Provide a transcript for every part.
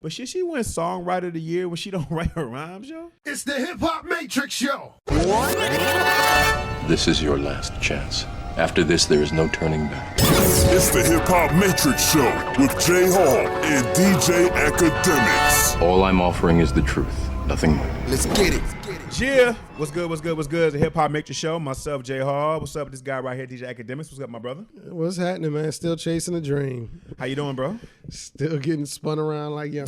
But should she win Songwriter of the Year when she don't write her rhymes, yo? It's the Hip Hop Matrix Show. This is your last chance. After this, there is no turning back. It's the Hip Hop Matrix Show with J.Hall and DJ Akademiks. All I'm offering is the truth, nothing more. Let's get it. Yeah, what's good? It's the Hip Hop Matrix Show. Myself, J.Hall. What's up with this guy right here, DJ Akademiks? What's up, my brother? What's happening, man? Still chasing a dream. How you doing, bro? Still getting spun around like young.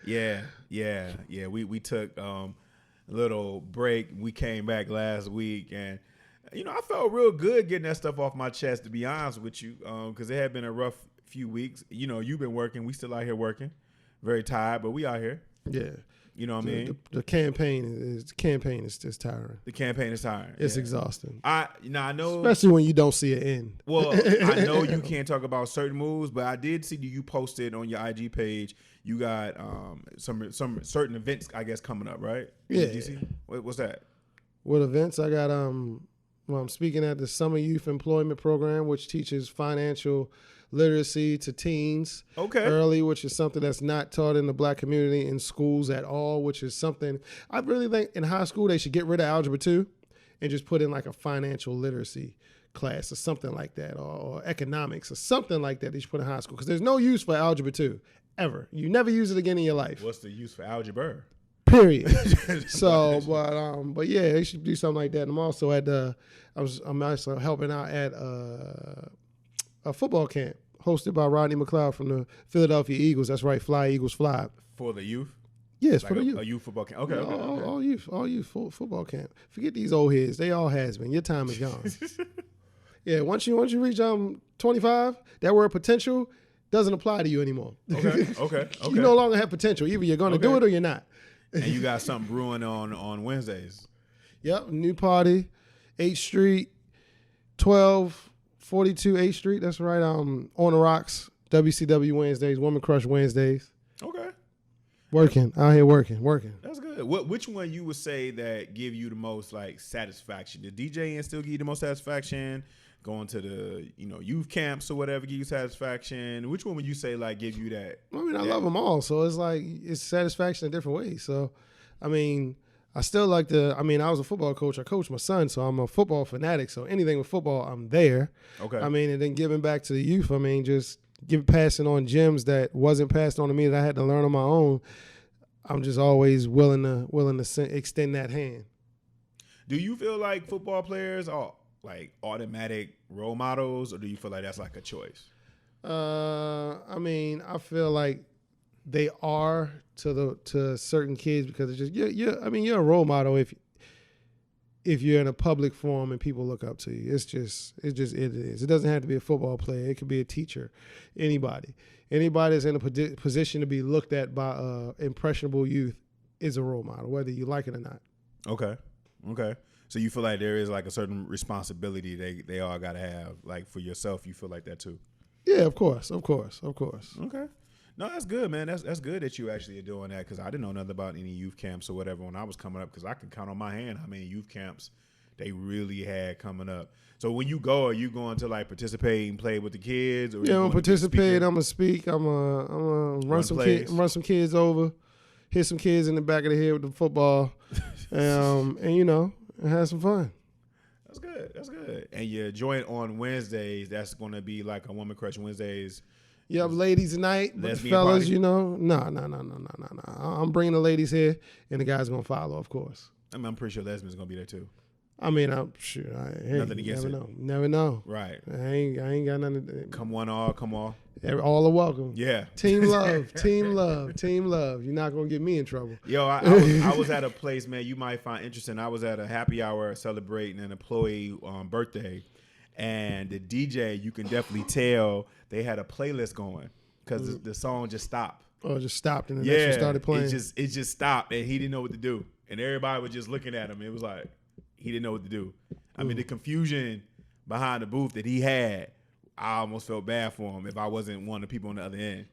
Yeah. We took a little break. We came back last week, and I felt real good getting that stuff off my chest, to be honest with you, because it had been a rough few weeks. You've been working. We still out here working. Very tired, but we out here. Yeah. You know what I mean? The campaign is just tiring. The campaign is tiring. It's exhausting. I know. Especially when you don't see an end. Well, I know you can't talk about certain moves, but I did see you posted on your IG page. You got some certain events, I guess, coming up, right? Yeah. Did you see? What's that? What events? I got I'm speaking at the Summer Youth Employment Program, which teaches financial literacy to teens early, which is something that's not taught in the black community in schools at all, which is something I really think in high school they should get rid of Algebra 2 and just put in like a financial literacy class or something like that, or economics or something like that they should put in high school, because there's no use for Algebra 2 ever. You never use it again in your life. What's the use for algebra? Period. So, but yeah, they should do something like that. And I'm also I'm also helping out at a football camp hosted by Rodney McLeod from the Philadelphia Eagles. That's right, Fly Eagles Fly. For the youth? Yes, like for the youth. A youth football camp. Okay. All youth football camp. Forget these old heads. They all has been. Your time is gone. Yeah, once you reach 25, that word potential doesn't apply to you anymore. Okay. You no longer have potential. Either you're going to do it or you're not. And you got something brewing on Wednesdays. Yep, new party, 8th Street, 1242 8th Street. That's right. On the Rocks, WCW Wednesdays, Woman Crush Wednesdays. Okay. Working out here, working. That's good. Which one you would say that give you the most like satisfaction? The DJing still give you the most satisfaction? Going to the youth camps or whatever give you satisfaction? Which one would you say like give you that? I mean, I love them all, so it's like it's satisfaction in different ways. So, I mean, I still like I was a football coach. I coach my son, so I'm a football fanatic. So anything with football, I'm there. Okay. I mean, and then giving back to the youth. I mean, just passing on gems that wasn't passed on to me that I had to learn on my own. I'm just always willing to extend that hand. Do you feel like football players are like automatic role models, or do you feel like that's like a choice? I mean, I feel like they are to certain kids, because it's just you're a role model if you're in a public forum and people look up to you. It is. It doesn't have to be a football player. It could be a teacher, anybody that's in a position to be looked at by impressionable youth is a role model, whether you like it or not. Okay. So you feel like there is like a certain responsibility they all got to have, like for yourself. You feel like that too? Yeah, of course. Okay. No, that's good, man. That's good that you actually are doing that, because I didn't know nothing about any youth camps or whatever when I was coming up, because I can count on my hand how many youth camps they really had coming up. So when you go, are you going to like participate and play with the kids? Or yeah, I'm gonna participate. I'm gonna speak. I'm gonna run some kids over, hit some kids in the back of the head with the football, and have some fun. That's good. And your joint on Wednesdays, that's going to be like a Woman Crush Wednesdays. Yep, ladies night. But the fellas, party? No. I'm bringing the ladies here, and the guys going to follow, of course. I mean, I'm pretty sure lesbians going to be there too. I mean, I'm sure. Nothing against it. Never know. Right. I ain't got nothing. Come one, all. All are welcome. Yeah. Team love. You're not going to get me in trouble. Yo, I was at a place, man, you might find interesting. I was at a happy hour celebrating an employee birthday, and the DJ, you can definitely tell they had a playlist going, because the song just stopped. Oh, it just stopped, and the next one started playing. It just stopped, and he didn't know what to do. And everybody was just looking at him. It was like, he didn't know what to do. I mean, the confusion behind the booth that he had, I almost felt bad for him if I wasn't one of the people on the other end.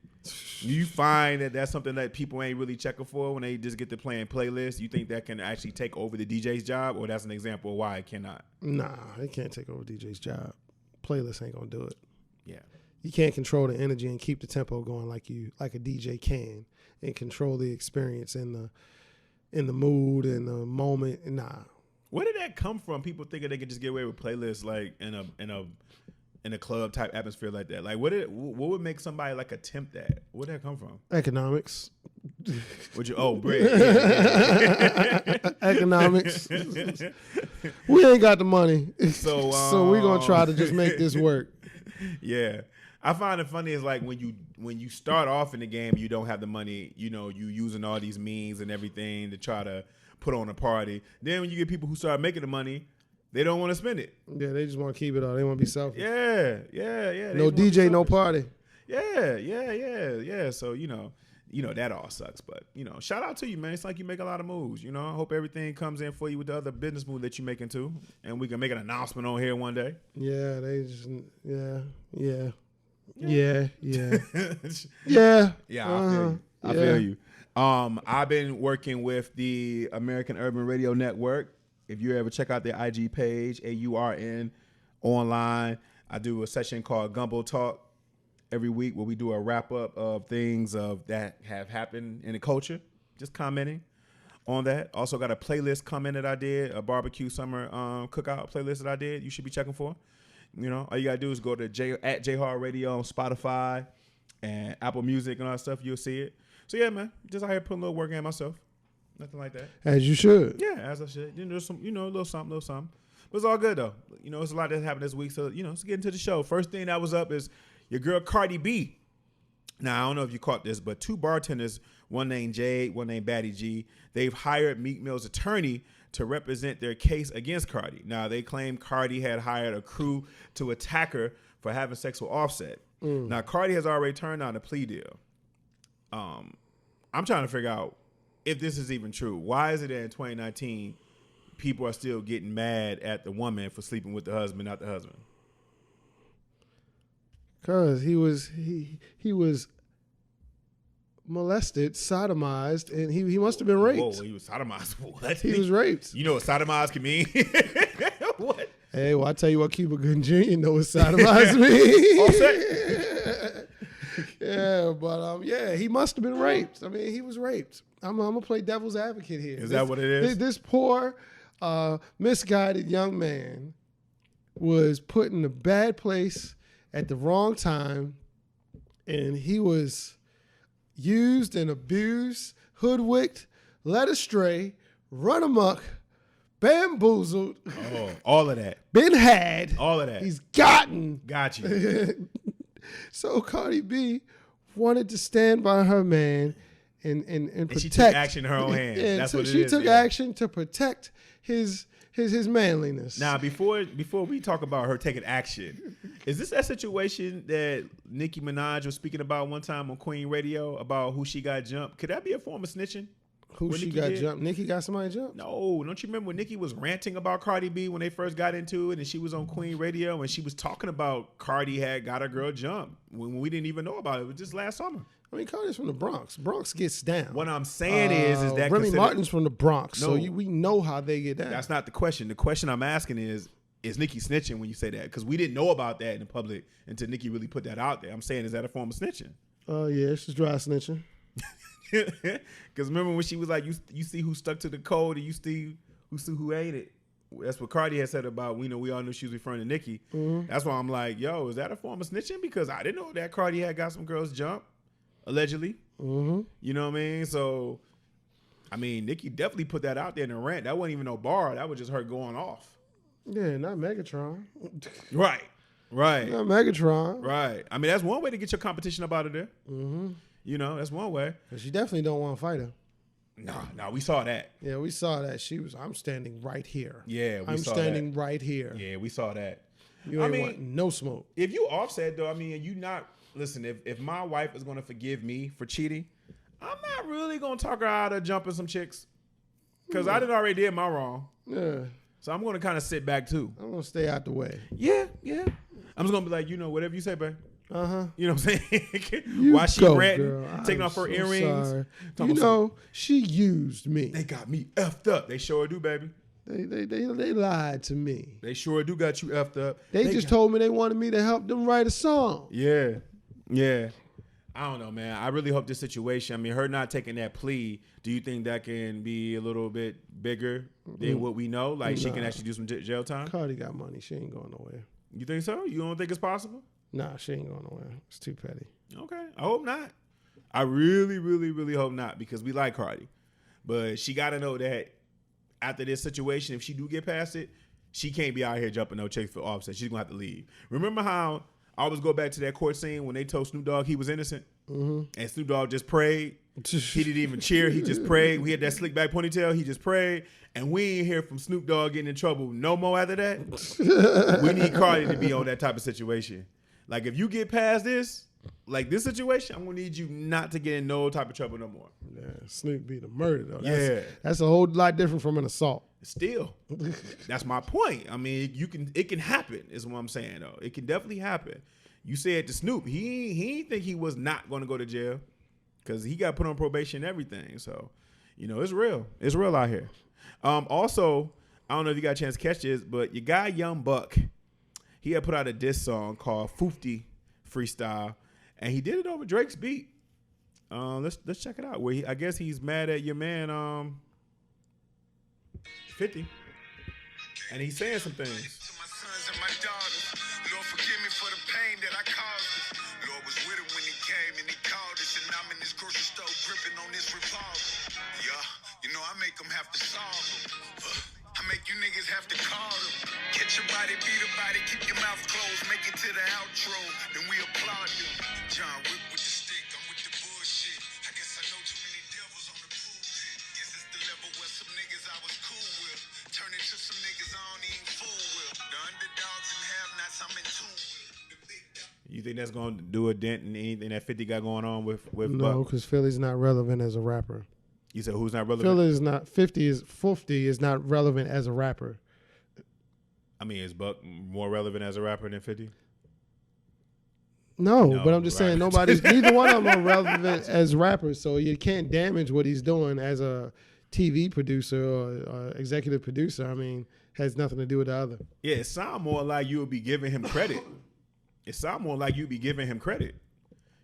Do you find that that's something that people ain't really checking for when they just get to playing playlists? You think that can actually take over the DJ's job, or that's an example of why it cannot? Nah, it can't take over DJ's job. Playlist ain't gonna do it. you can't control the energy and keep the tempo going like a DJ can, and control the experience and the mood and the moment. Nah. Where did that come from? People thinking they could just get away with playlists like in a club type atmosphere like that. Like what would make somebody like attempt that? Where'd that come from? Economics. Would you? Oh, bread. Economics. We ain't got the money, so we're gonna try to just make this work. Yeah. I find it funny is like when you start off in the game, you don't have the money, you using all these means and everything to try to put on a party. Then when you get people who start making the money, they don't want to spend it. Yeah, they just want to keep it all. They want to be selfish. Yeah. No DJ, no party. Yeah. So, that all sucks. But, shout out to you, man. It's like you make a lot of moves. I hope everything comes in for you with the other business move that you're making too. And we can make an announcement on here one day. Yeah, they just, yeah. Yeah. I feel you. I've been working with the American Urban Radio Network. If you ever check out their IG page, AURN online, I do a session called Gumbo Talk every week where we do a wrap up of things that have happened in the culture, just commenting on that. Also got a playlist comment that I did, a barbecue summer cookout playlist that I did. You should be checking for. All you gotta do is go to J.Hall Radio on Spotify and Apple Music and all that stuff. You'll see it. So yeah, man, just out here putting a little work in myself. Nothing like that. As you should. Yeah, as I should. There's some, a little something. But it's all good though. It's a lot that happened this week. So, let's get into the show. First thing that was up is your girl Cardi B. Now, I don't know if you caught this, but two bartenders, one named Jade, one named Batty G, they've hired Meek Mill's attorney to represent their case against Cardi. Now, they claim Cardi had hired a crew to attack her for having sex with Offset. Now, Cardi has already turned down a plea deal. I'm trying to figure out if this is even true. Why is it that in 2019 people are still getting mad at the woman for sleeping with the husband, not the husband? Because he was molested, sodomized, and he must have been raped. Whoa, he was sodomized. What? He was raped. You know what sodomized can mean? What? Hey, well, I tell you what, Cuba Gooding Jr. know what sodomized means. Offset? Yeah, but he must have been raped. I mean, he was raped. I'm gonna play devil's advocate here. Is that what it is? This poor, misguided young man was put in a bad place at the wrong time, and he was used and abused, hoodwinked, led astray, run amok, bamboozled. Oh, all of that. Been had. All of that. He's gotten. Got you. So Cardi B wanted to stand by her man and protect. She took action in her own hands. That's what it is. She took action to protect his manliness. Now, before we talk about her taking action, is this that situation that Nicki Minaj was speaking about one time on Queen Radio about who she got jumped? Could that be a form of snitching? Who she got jumped? Nicki got somebody jumped? No, don't you remember when Nicki was ranting about Cardi B when they first got into it, and she was on Queen Radio and she was talking about Cardi had got a girl jumped when we didn't even know about it. It was just last summer. I mean, Cardi's from the Bronx. Bronx gets down. What I'm saying is that Remy Martin's from the Bronx, No. so we know how they get down. That's not the question. The question I'm asking is Nicki snitching when you say that? Because we didn't know about that in the public until Nicki really put that out there. I'm saying, is that a form of snitching? Oh, yeah, she's dry snitching. Because remember when she was like, you see who stuck to the code and you see who ain't it. That's what Cardi had said about, we all knew she was referring to Nicki. Mm-hmm. That's why I'm like, yo, is that a form of snitching? Because I didn't know that Cardi had got some girls jumped, allegedly. Mm-hmm. You know what I mean? So, I mean, Nicki definitely put that out there in the rant. That wasn't even no bar. That was just her going off. Yeah, not Megatron. Right. Not Megatron. Right. I mean, that's one way to get your competition up out of there. Mm-hmm. That's one way. Because you definitely don't want to fight her. No, we saw that. Yeah, we saw that. I'm standing right here. Yeah, I'm standing right here. Yeah, we saw that. You ain't want no smoke. If you Offset, though, I mean, listen, if my wife is going to forgive me for cheating, I'm not really going to talk her out of jumping some chicks. Because I already did my wrong. Yeah. So I'm going to kind of sit back, too. I'm going to stay out the way. Yeah. I'm just going to be like, whatever you say, babe. Uh-huh. You know what I'm saying? Why she ranting, taking off her earrings. Sorry. She used me. They got me effed up. They sure do, baby. They lied to me. They sure do got you effed up. They just told me they wanted me to help them write a song. Yeah. I don't know, man. I really hope this situation, I mean, her not taking that plea, do you think that can be a little bit bigger than what we know? Like, she can actually do some jail time? Cardi got money. She ain't going nowhere. You think so? You don't think it's possible? Nah, she ain't going nowhere. It's too petty. Okay. I hope not. I really, really, really hope not, because we like Cardi. But she got to know that after this situation, if she do get past it, she can't be out here jumping no chicks for Offset. She's going to have to leave. Remember how I always go back to that court scene when they told Snoop Dogg he was innocent? Mm-hmm. And Snoop Dogg just prayed. He didn't even cheer. He just prayed. We had that slick back ponytail. He just prayed. And we ain't hear from Snoop Dogg getting in trouble no more after that. We need Cardi to be on that type of situation. Like, if you get past this, like this situation, I'm going to need you not to get in no type of trouble no more. Yeah, Snoop be the murder, though. That's a whole lot different from an assault. Still, that's my point. I mean, it can happen, is what I'm saying, though. It can definitely happen. You said to Snoop, he didn't think he was not going to go to jail because he got put on probation and everything. So, it's real. It's real out here. Also, I don't know if you got a chance to catch this, but your guy Young Buck, he had put out a diss song called 50 Freestyle, and he did it over Drake's beat. Let's check it out. Where I guess he's mad at your man 50, and he's saying some things. To my sons and my daughters, Lord, forgive me for the pain that I caused. Lord was with him when he came and he called us, and I'm in this grocery store gripping on this revolver. Yeah, I make them have to solve them. I make you niggas have to call them. Catch your body, beat a body, keep your mouth closed, make it to the outro, then we applaud them. John Wick with the stick, I'm with the bullshit. I guess I know too many devils on the pulpit. Guess it's the level where some niggas I was cool with turn into some niggas I don't even fool with. The underdogs and have-nots I'm in tune with. You think that's going to do a dent in anything that 50 got going on with No, because Philly's not relevant as a rapper. You said who's not relevant? 50 is not relevant as a rapper. I mean, is Buck more relevant as a rapper than 50? No, but I'm just saying neither one of them are relevant as rappers, so you can't damage what he's doing as a TV producer or executive producer. I mean, has nothing to do with the other. Yeah, it sounds more like you would be giving him credit. It sounds more like you'd be giving him credit.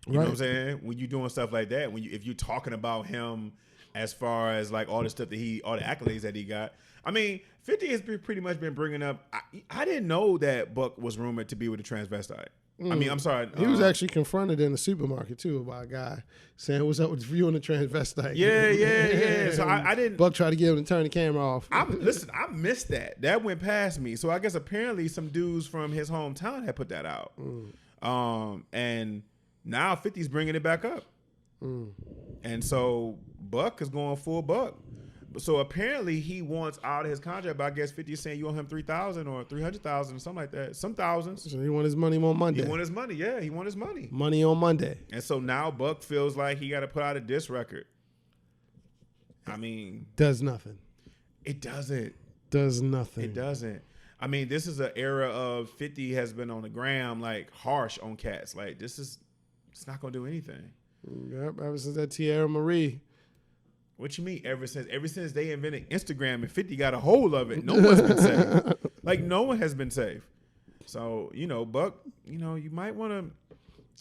You know what I'm saying? When you're doing stuff like that, if you're talking about him as far as like all the stuff that all the accolades that he got. I mean, 50 has pretty much been bringing up. I didn't know that Buck was rumored to be with a transvestite. I mean, I'm sorry. He was actually confronted in the supermarket too by a guy saying, "What's up with you and the transvestite?" Yeah. So I didn't. Buck tried to get him to turn the camera off. I missed that. That went past me. So I guess apparently some dudes from his hometown had put that out. And now 50's bringing it back up. And so Buck is going full Buck. So apparently he wants out of his contract, but I guess 50 is saying you owe him $3,000 or $300,000 or something like that. Some thousands. So he want his money on Monday. He want his money, yeah. He want his money. Money on Monday. And so now Buck feels like he got to put out a diss record. I mean. Does nothing. It doesn't. Does nothing. It doesn't. I mean, this is an era of 50 has been on the gram, like harsh on cats. Like it's not going to do anything. Yep, ever since that Tierra Marie. What you mean ever since they invented Instagram and 50 got a hold of it, no one's been safe. Like no one has been safe. So, Buck, you might want to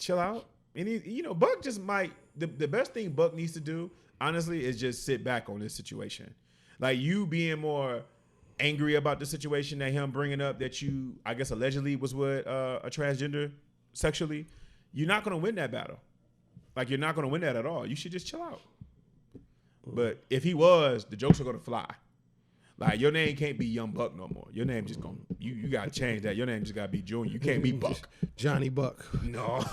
chill out. And Buck just might, the best thing Buck needs to do, honestly, is just sit back on this situation. Like you being more angry about the situation that him bringing up that you, I guess, allegedly was with a transgender sexually, you're not going to win that battle. Like you're not going to win that at all. You should just chill out. But if he was, the jokes are gonna fly. Like your name can't be Young Buck no more. Your name just gonna you gotta change that. Your name just gotta be Junior. You can't be Buck. Johnny Buck. No.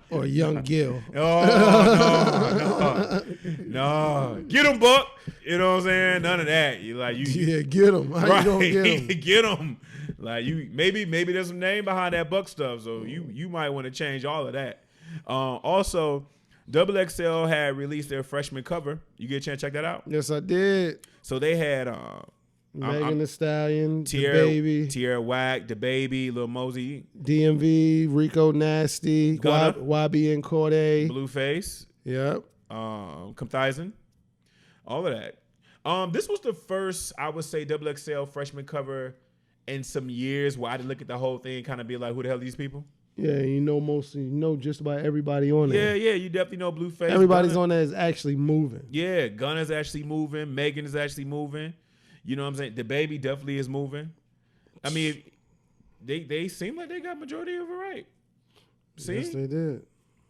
Or Young Gil. No. Get him, Buck. You know what I'm saying? None of that. Yeah, get him. How you gonna get him? Get him. Like maybe there's some name behind that Buck stuff. So you might want to change all of that. Also. XXL had released their freshman cover. You get a chance to check that out? Yes, I did. So they had Megan Thee Stallion, DaBaby, Tierra Whack, DaBaby, Lil Mosey, DMV, Rico Nasty, YB and Corday, Blueface, yep, Compthizen, all of that. This was the first, I would say, XXL freshman cover in some years where I didn't look at the whole thing and kind of be like, who the hell are these people? Yeah, you know just about everybody on there. Yeah, you definitely know Blueface. Everybody's on there is actually moving. Yeah, Gunna's actually moving. Megan is actually moving. You know what I'm saying? The baby definitely is moving. I mean, they seem like they got majority of it right. See? Yes, they did.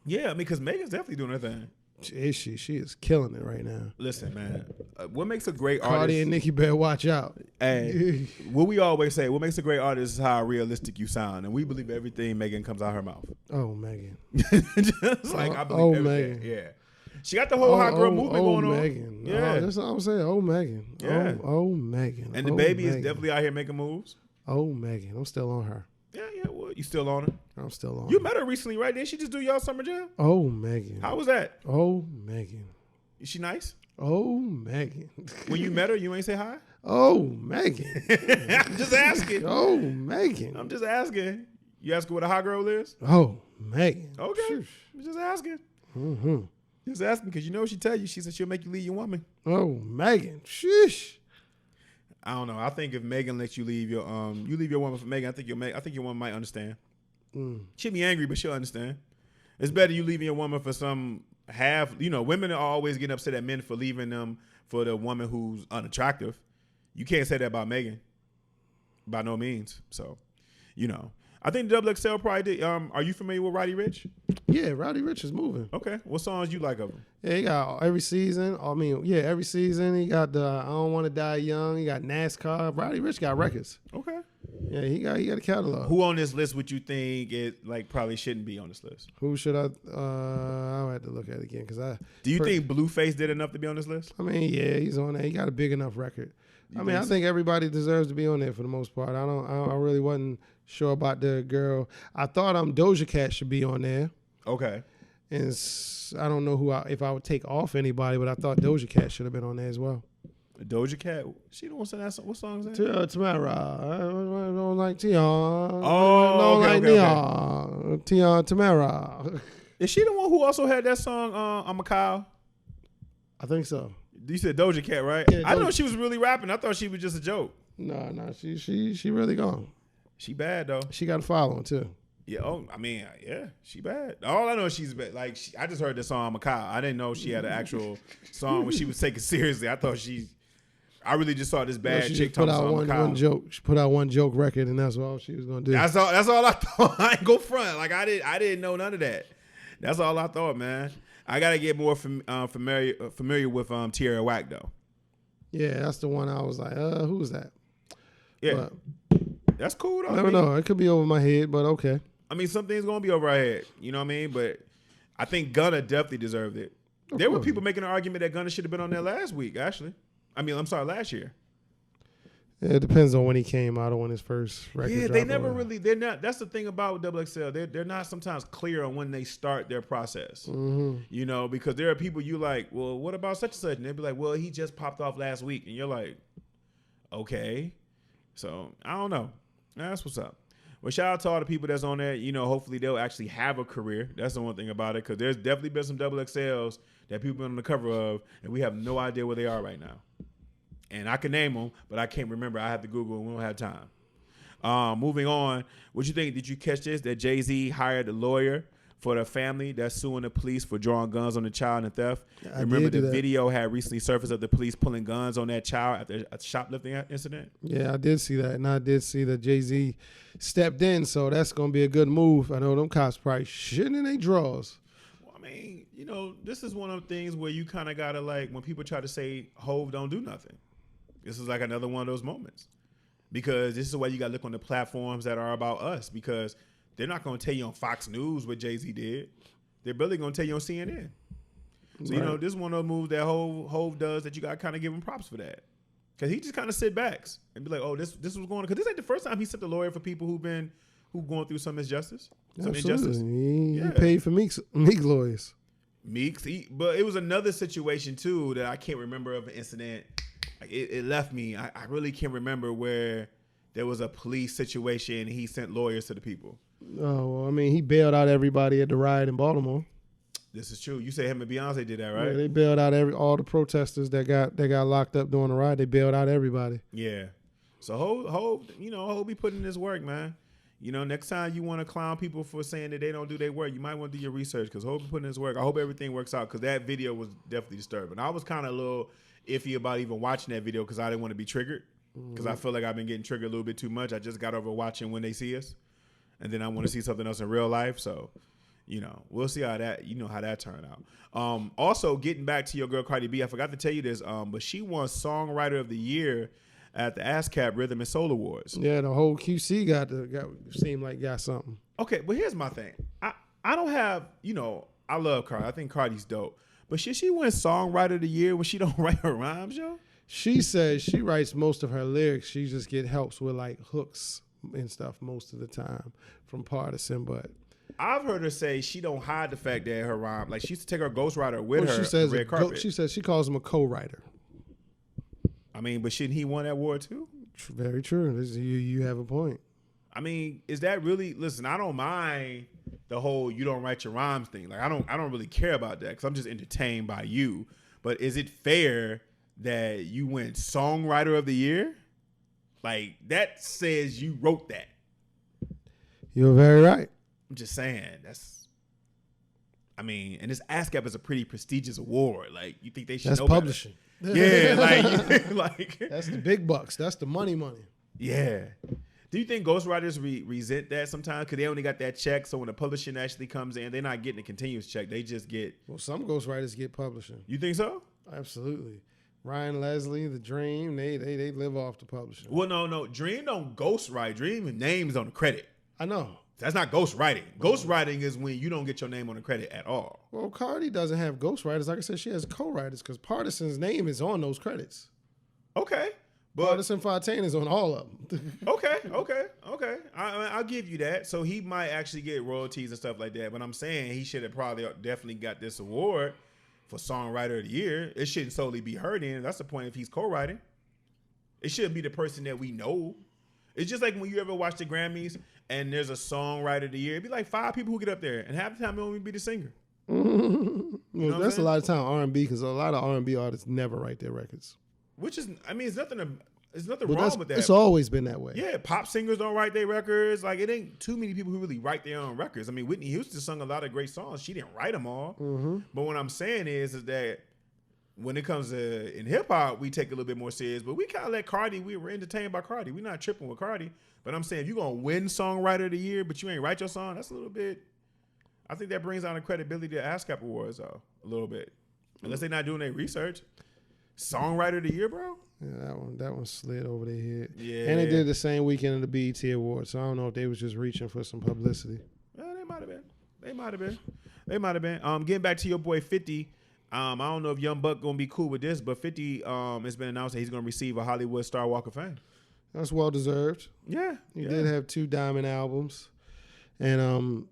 Yeah, I mean, because Megan's definitely doing her thing. Is she? She is killing it right now. Listen, man, what makes a great Cardi artist? and Nicki better watch out. Hey, what we always say, what makes a great artist is how realistic you sound, and we believe everything Megan comes out her mouth. Oh, Megan. Just like I believe everything. Megan. Yeah, she got the whole hot girl movement going on. Megan. Yeah, that's what I'm saying. Oh, Megan. Yeah. Oh, Megan. And the baby is definitely out here making moves. Oh, Megan. I'm still on her. Yeah. Well, you still on her? I'm still on You her. met her recently, right? Didn't she just do y'all summer jam? Oh, Megan. How was that? Oh, Megan. Is she nice? Oh, Megan. When you met her, you ain't say hi? Oh, Megan. I'm just asking. Oh, Megan. I'm just asking. You asking what a hot girl is? Oh, Megan. Okay. I'm just asking. Mm-hmm. Just asking because you know what she tell you. She said she'll make you leave your woman. Oh, Megan. Sheesh. I don't know. I think if Megan lets you leave your woman for Megan, I think your woman might understand. She'll be angry, but she'll understand. It's better you leaving your woman for some women are always getting upset at men for leaving them for the woman who's unattractive. You can't say that about Megan. By no means. So, I think the XXL probably did. Are you familiar with Roddy Ricch? Yeah, Roddy Ricch is moving. Okay. What songs you like of him? Yeah, he got every season. Every season. He got the I Don't Want to Die Young. He got NASCAR. Roddy Ricch got records. Okay. Yeah, he got a catalog. Who on this list would you think probably shouldn't be on this list? Who should I? I'll have to look at it again Do you think Blueface did enough to be on this list? I mean, yeah, he's on there. He got a big enough record. I think everybody deserves to be on there for the most part. I really wasn't sure about the girl. I thought Doja Cat should be on there. Okay. And I don't know if I would take off anybody, but I thought Doja Cat should have been on there as well. Doja Cat, she the one saying that song. What song is that? Tamara. I don't like Tion. Oh, okay. Tion, Tamara. Is she the one who also had that song, I'm a Cow? I think so. You said Doja Cat, right? Yeah, I know she was really rapping. I thought she was just a joke. No, she really gone. She bad, though. She got a following, too. Yeah, she bad. All I know is she's bad. Like, I just heard the song I'm a Cow. I didn't know she had an actual song where she was taken seriously. I really just saw this bad chick talking about one joke. She put out one joke record, and that's all she was gonna do. That's all I thought. I ain't go front. Like I didn't know none of that. That's all I thought, man. I gotta get more familiar with Tierra Whack though. Yeah, that's the one I was like, who's that? Yeah, that's cool though. I don't know. It could be over my head, but okay. I mean, some things gonna be over our head. You know what I mean? But I think Gunna definitely deserved it. There were people making an argument that Gunna should have been on there last week. Actually. Last year. Yeah, it depends on when he came out or when his first record. Yeah, they never really. They're not. That's the thing about XXL. They're not sometimes clear on when they start their process. Mm-hmm. Because there are people you like. Well, what about such and such? And they'll be like, well, he just popped off last week, and you're like, okay. So I don't know. That's what's up. Well, shout out to all the people that's on there. Hopefully they'll actually have a career. That's the one thing about it, because there's definitely been some XXLs that people been on the cover of, and we have no idea where they are right now. And I can name them, but I can't remember. I have to Google, and we don't have time. Moving on, what you think? Did you catch this? That Jay-Z hired a lawyer for the family that's suing the police for drawing guns on the child and theft. Remember the video had recently surfaced of the police pulling guns on that child after a shoplifting incident? Yeah, I did see that. And I did see that Jay-Z stepped in, so that's going to be a good move. I know them cops probably shitting in their drawers. Well, I mean, this is one of the things where you kind of got to, like, when people try to say Hov don't do nothing, this is like another one of those moments. Because this is the way you got to look on the platforms that are about us, because they're not going to tell you on Fox News what Jay-Z did. They're barely going to tell you on CNN. So, right. This is one of those moves that Hov does that you got to kind of give him props for that. Because he just kind of sit backs and be like, oh, this was going on. Because this ain't the first time he sent a lawyer for people who going through some injustice. Some injustice. He paid for Meek's lawyers. Meek's, but it was another situation, too, that I can't remember of an incident. Like it left me. I really can't remember where there was a police situation and he sent lawyers to the people. Oh, well, I mean, he bailed out everybody at the riot in Baltimore. This is true. You say him and Beyonce did that, right? Yeah, they bailed out all the protesters that got locked up during the riot. They bailed out everybody. Yeah. So Ho be putting in his work, man. Next time you want to clown people for saying that they don't do their work, you might want to do your research because Ho be putting in his work. I hope everything works out because that video was definitely disturbing. I was kind of a little iffy about even watching that video because I didn't want to be triggered because I feel like I've been getting triggered a little bit too much. I just got over watching When They See Us, and then I want to see something else in real life. So, we'll see how that turned out. Also, getting back to your girl Cardi B, I forgot to tell you this, but she won Songwriter of the Year at the ASCAP Rhythm and Soul Awards. Yeah, the whole QC seemed like got something. Okay, but here's my thing. I don't have, I love Cardi. I think Cardi's dope. But should she win Songwriter of the Year when she don't write her rhymes, yo? She says she writes most of her lyrics. She just helps with like hooks and stuff most of the time from Partisan, but I've heard her say she don't hide the fact that her rhyme, like she used to take her ghostwriter with her she says red carpet. She says she calls him a co-writer. I mean, but shouldn't he won that award too? Very true. You have a point. I mean, is that really? Listen, I don't mind the whole you don't write your rhymes thing. Like I don't really care about that because I'm just entertained by you. But is it fair that you win Songwriter of the Year? Like that says you wrote that. You're very right. I'm just saying and this ASCAP is a pretty prestigious award. Like you think they should know publishing. Better. Yeah, like that's the big bucks. That's the money. Yeah. Do you think ghostwriters resent that sometimes because they only got that check? So when the publishing actually comes in, they're not getting a continuous check. They just get. Well, some ghostwriters get publishing. You think so? Absolutely. Ryan Leslie, The Dream, they live off the publishing. Well, no. Dream don't ghostwrite. Dream names on the credit. I know. That's not ghostwriting. Ghostwriting is when you don't get your name on the credit at all. Well, Cardi doesn't have ghostwriters. Like I said, she has co-writers because Partisan's name is on those credits. Okay. But Partisan Fontaine is on all of them. Okay. I'll give you that. So he might actually get royalties and stuff like that. But I'm saying he should have probably definitely got this award for Songwriter of the Year. It shouldn't solely be her then. That's the point if he's co-writing. It shouldn't be the person that we know. It's just like when you ever watch the Grammys and there's a Songwriter of the Year. It'd be like 5 people who get up there, and half the time it won't be the singer. Well, that's a lot of time R&B because a lot of R&B artists never write their records. Which is, it's nothing wrong with that. It's always been that way. Yeah, pop singers don't write their records. Like, it ain't too many people who really write their own records. I mean, Whitney Houston sung a lot of great songs. She didn't write them all. Mm-hmm. But what I'm saying is that when it comes to in hip hop, we take it a little bit more serious. But we kind of let Cardi. We were entertained by Cardi. We're not tripping with Cardi. But I'm saying if you're gonna win Songwriter of the Year, but you ain't write your song, that's a little bit. I think that brings down the credibility to ASCAP awards though a little bit, unless they're not doing their research. Songwriter of the Year, bro. Yeah, that one slid over their head. Yeah, and they did the same weekend of the BET Awards. So I don't know if they was just reaching for some publicity. Well, they might have been. Getting back to your boy 50. I don't know if Young Buck gonna be cool with this, but 50 it's been announced that he's gonna receive a Hollywood Star Walk of Fame. That's well deserved. Yeah, he did have 2 diamond albums, and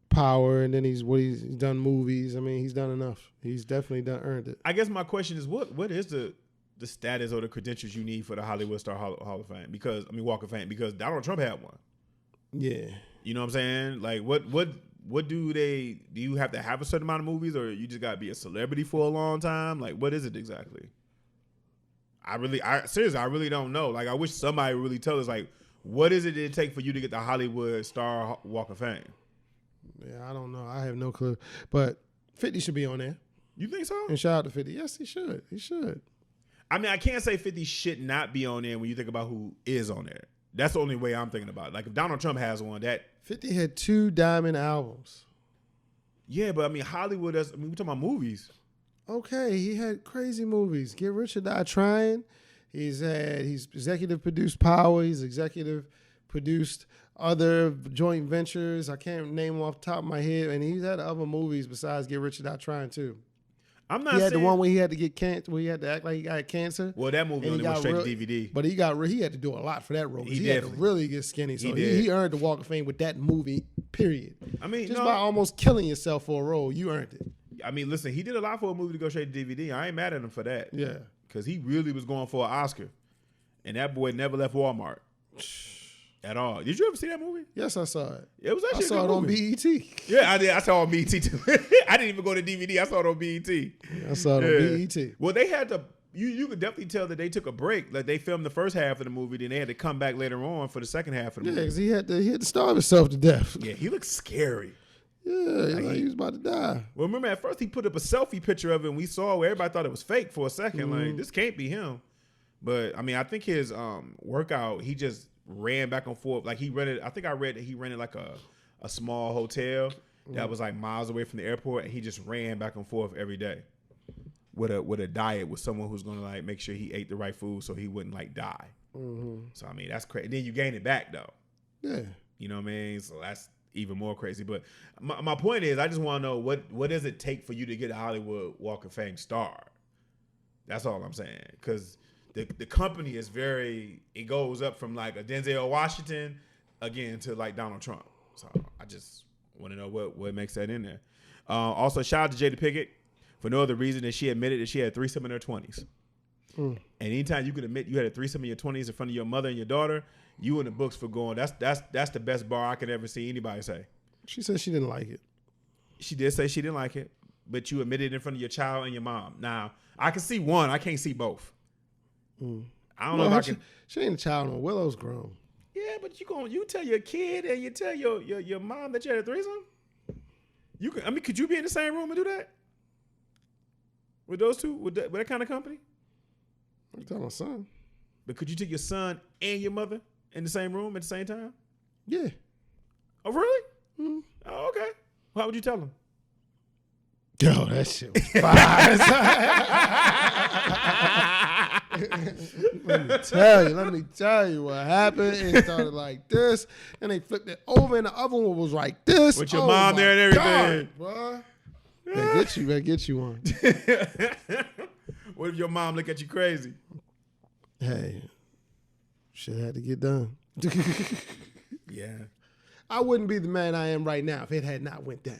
Power, and then he's done movies. I mean, he's done enough. He's definitely earned it. I guess my question is, what is the status or the credentials you need for the Hollywood Star Hall of Fame? Because Walk of Fame, because Donald Trump had one. Yeah, you know what I'm saying? Like, what do you have to have a certain amount of movies, or you just got to be a celebrity for a long time? Like, what is it exactly? I really don't know. Like, I wish somebody would really tell us, like, what is it take for you to get the Hollywood Star Walk of Fame? Yeah, I don't know. I have no clue. But 50 should be on there. You think so? And shout out to 50. Yes, he should. He should. I mean, I can't say 50 should not be on there when you think about who is on there. That's the only way I'm thinking about it. Like, if Donald Trump has one, that 50 had 2 diamond albums. Yeah, but I mean, Hollywood, we're talking about movies. Okay, he had crazy movies. Get Rich or Die Trying. He's executive produced Power. He's executive produced other joint ventures. I can't name them off the top of my head. And he's had other movies besides Get Rich or Die Trying too. I'm not. He had saying, the one where he had to get cancer, where he had to act like he got cancer. Well, that movie only went straight to DVD. But he had to do a lot for that role. He had to really get skinny. So he earned the Walk of Fame with that movie. Period. I mean, just by almost killing yourself for a role, you earned it. I mean, listen, he did a lot for a movie to go straight to DVD. I ain't mad at him for that. Yeah, because he really was going for an Oscar, and that boy never left Walmart. At all. Did you ever see that movie? Yes, I saw it. It was actually I saw it on BET. Yeah, I did. I saw it on BET too. I didn't even go to DVD. I saw it on BET. I saw it on BET. Well, they had to. You could definitely tell that they took a break. Like they filmed the first half of the movie, then they had to come back later on for the second half of the movie. Yeah, because he had to starve himself to death. Yeah, he looked scary. Yeah, like he was about to die. Well, remember at first he put up a selfie picture of it, and we saw where everybody thought it was fake for a second. Like this can't be him. But I mean, I think his workout, he just ran back and forth. Like he rented. I think I read that he rented like a small hotel that was like miles away from the airport, and he just ran back and forth every day with a diet with someone who's gonna like make sure he ate the right food so he wouldn't like die. So I mean, that's crazy. Then you gain it back though. Yeah, you know what I mean. So that's even more crazy. But my point is, I just want to know what does it take for you to get a Hollywood Walk of Fame star? That's all I'm saying. Because the company is it goes up from like a Denzel Washington again to like Donald Trump. So I just want to know what makes that in there. Also, shout out to Jada Pinkett for no other reason than she admitted that she had a threesome in her 20s. And anytime you could admit you had a threesome in your 20s in front of your mother and your daughter, you in the books for going. That's the best bar I could ever see anybody say. She said she didn't like it. She did say she didn't like it, but you admitted it in front of your child and your mom. Now I can see one. I can't see both. I don't know if I can. She ain't a child. No, Willow's grown. Yeah, but you tell your kid and you tell your mom that you had a threesome. Could you be in the same room and do that with those two with that kind of company? I'm telling my son. But could you take your son and your mother in the same room at the same time? Yeah. Oh, really? Oh, okay. How would you tell him? Yo, that shit was fire. Let me tell you what happened. It started like this, and they flipped it over, and the other one was like this. With your mom there and everything. God, they get you one. What if your mom look at you crazy? Hey, shit had to get done. Yeah. I wouldn't be the man I am right now if it had not went down.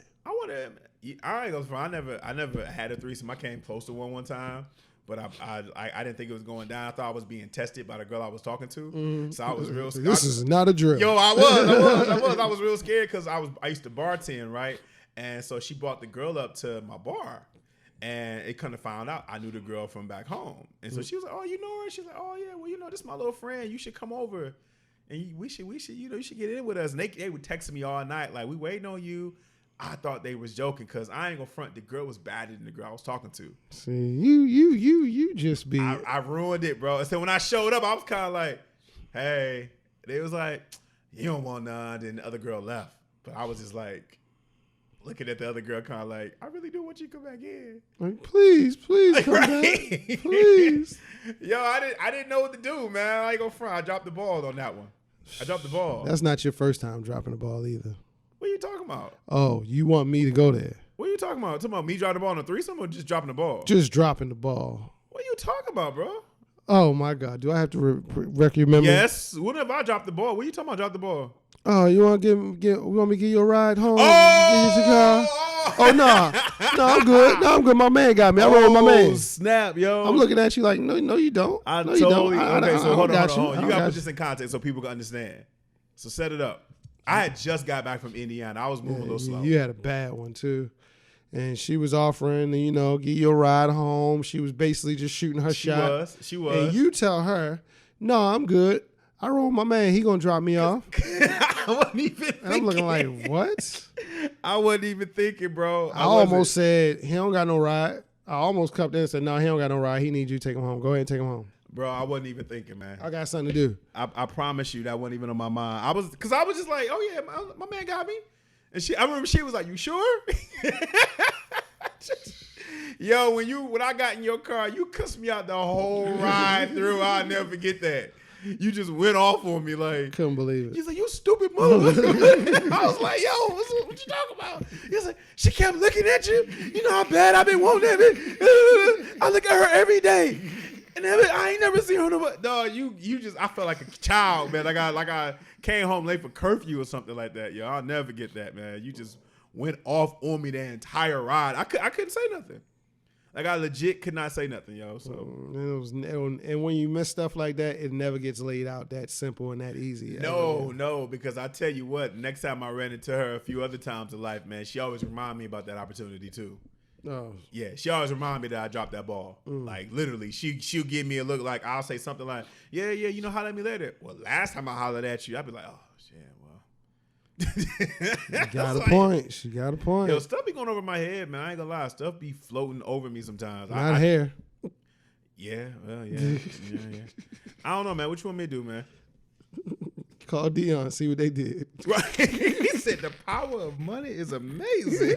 I ain't gonna front. I never had a threesome. I came close to one time, but I didn't think it was going down. I thought I was being tested by the girl I was talking to, so I was real scared. This is not a drill. Yo, I was real scared because I used to bartend, right? And so she brought the girl up to my bar, and it kind of found out I knew the girl from back home, and so she was like, "Oh, you know her?" She's like, "Oh yeah, well this is my little friend. You should come over, and we should you should get in with us." And they would text me all night like, "We waiting on you." I thought they was joking because I ain't gonna front. The girl was badder than the girl I was talking to. See, you just be. I ruined it, bro. And so when I showed up, I was kind of like, "Hey," they was like, "You don't want none." Then the other girl left, but I was just like looking at the other girl, kind of like, "I really do want you to come back in." Like, please come back, please. Yo, I didn't know what to do, man. I ain't gonna front. I dropped the ball on that one. I dropped the ball. That's not your first time dropping the ball either. What are you talking about? Oh, you want me to go there? What are you talking about? Talking about me dropping the ball on a threesome or just dropping the ball? Just dropping the ball. What are you talking about, bro? Oh my God! Do I have to wreck your memory? Yes. When have I dropped the ball? What are you talking about? Drop the ball? Oh, you want to want me to give you a ride home? Oh, no, I'm good. No, I'm good. My man got me. I roll with my man. Snap, yo! I'm looking at you like, no, you don't. I no, totally. You don't. Okay, so hold on. You gotta put you. this in context so people can understand. So set it up. I had just got back from Indiana. I was moving a little slow. You had a bad one too. And she was offering to, give you a ride home. She was basically just shooting her shot. She was. And you tell her, no, I'm good. I roll with my man. He going to drop me off. I wasn't even thinking. And I'm looking like, what? I wasn't even thinking, bro. I almost said, he don't got no ride. I almost cupped in and said, no, he don't got no ride. He needs you to take him home. Go ahead and take him home. Bro, I wasn't even thinking, man. I got something to do. I promise you that wasn't even on my mind. Because I was just like, oh yeah, my man got me. And I remember she was like, you sure? Yo, when I got in your car, you cussed me out the whole ride through. I'll never forget that. You just went off on me like. Couldn't believe it. He's like, you stupid motherfucker. I was like, yo, what you talking about? He's like, she kept looking at you. You know how bad I've been wanting that. I look at her every day. And I ain't never seen her. Dog, you just, I felt like a child, man. Like I came home late for curfew or something like that. Yo, I'll never get that, man. You just went off on me the entire ride. I couldn't say nothing. Like I legit could not say nothing, yo. So and when you miss stuff like that, it never gets laid out that simple and that easy. No, because I tell you what, next time I ran into her a few other times in life, man, she always remind me about that opportunity too. Oh. Yeah, she always remind me that I dropped that ball. Like literally, she'll give me a look like I'll say something like, yeah, you know, holler at me later. Well, last time I hollered at you, I'd be like, oh shit, well. She got a point. She got a point. Yo, stuff be going over my head, man. I ain't gonna lie. Stuff be floating over me sometimes. Not hair. Yeah, well, yeah. I don't know, man. What you want me to do, man? Call Dion, see what they did. Right. He said the power of money is amazing.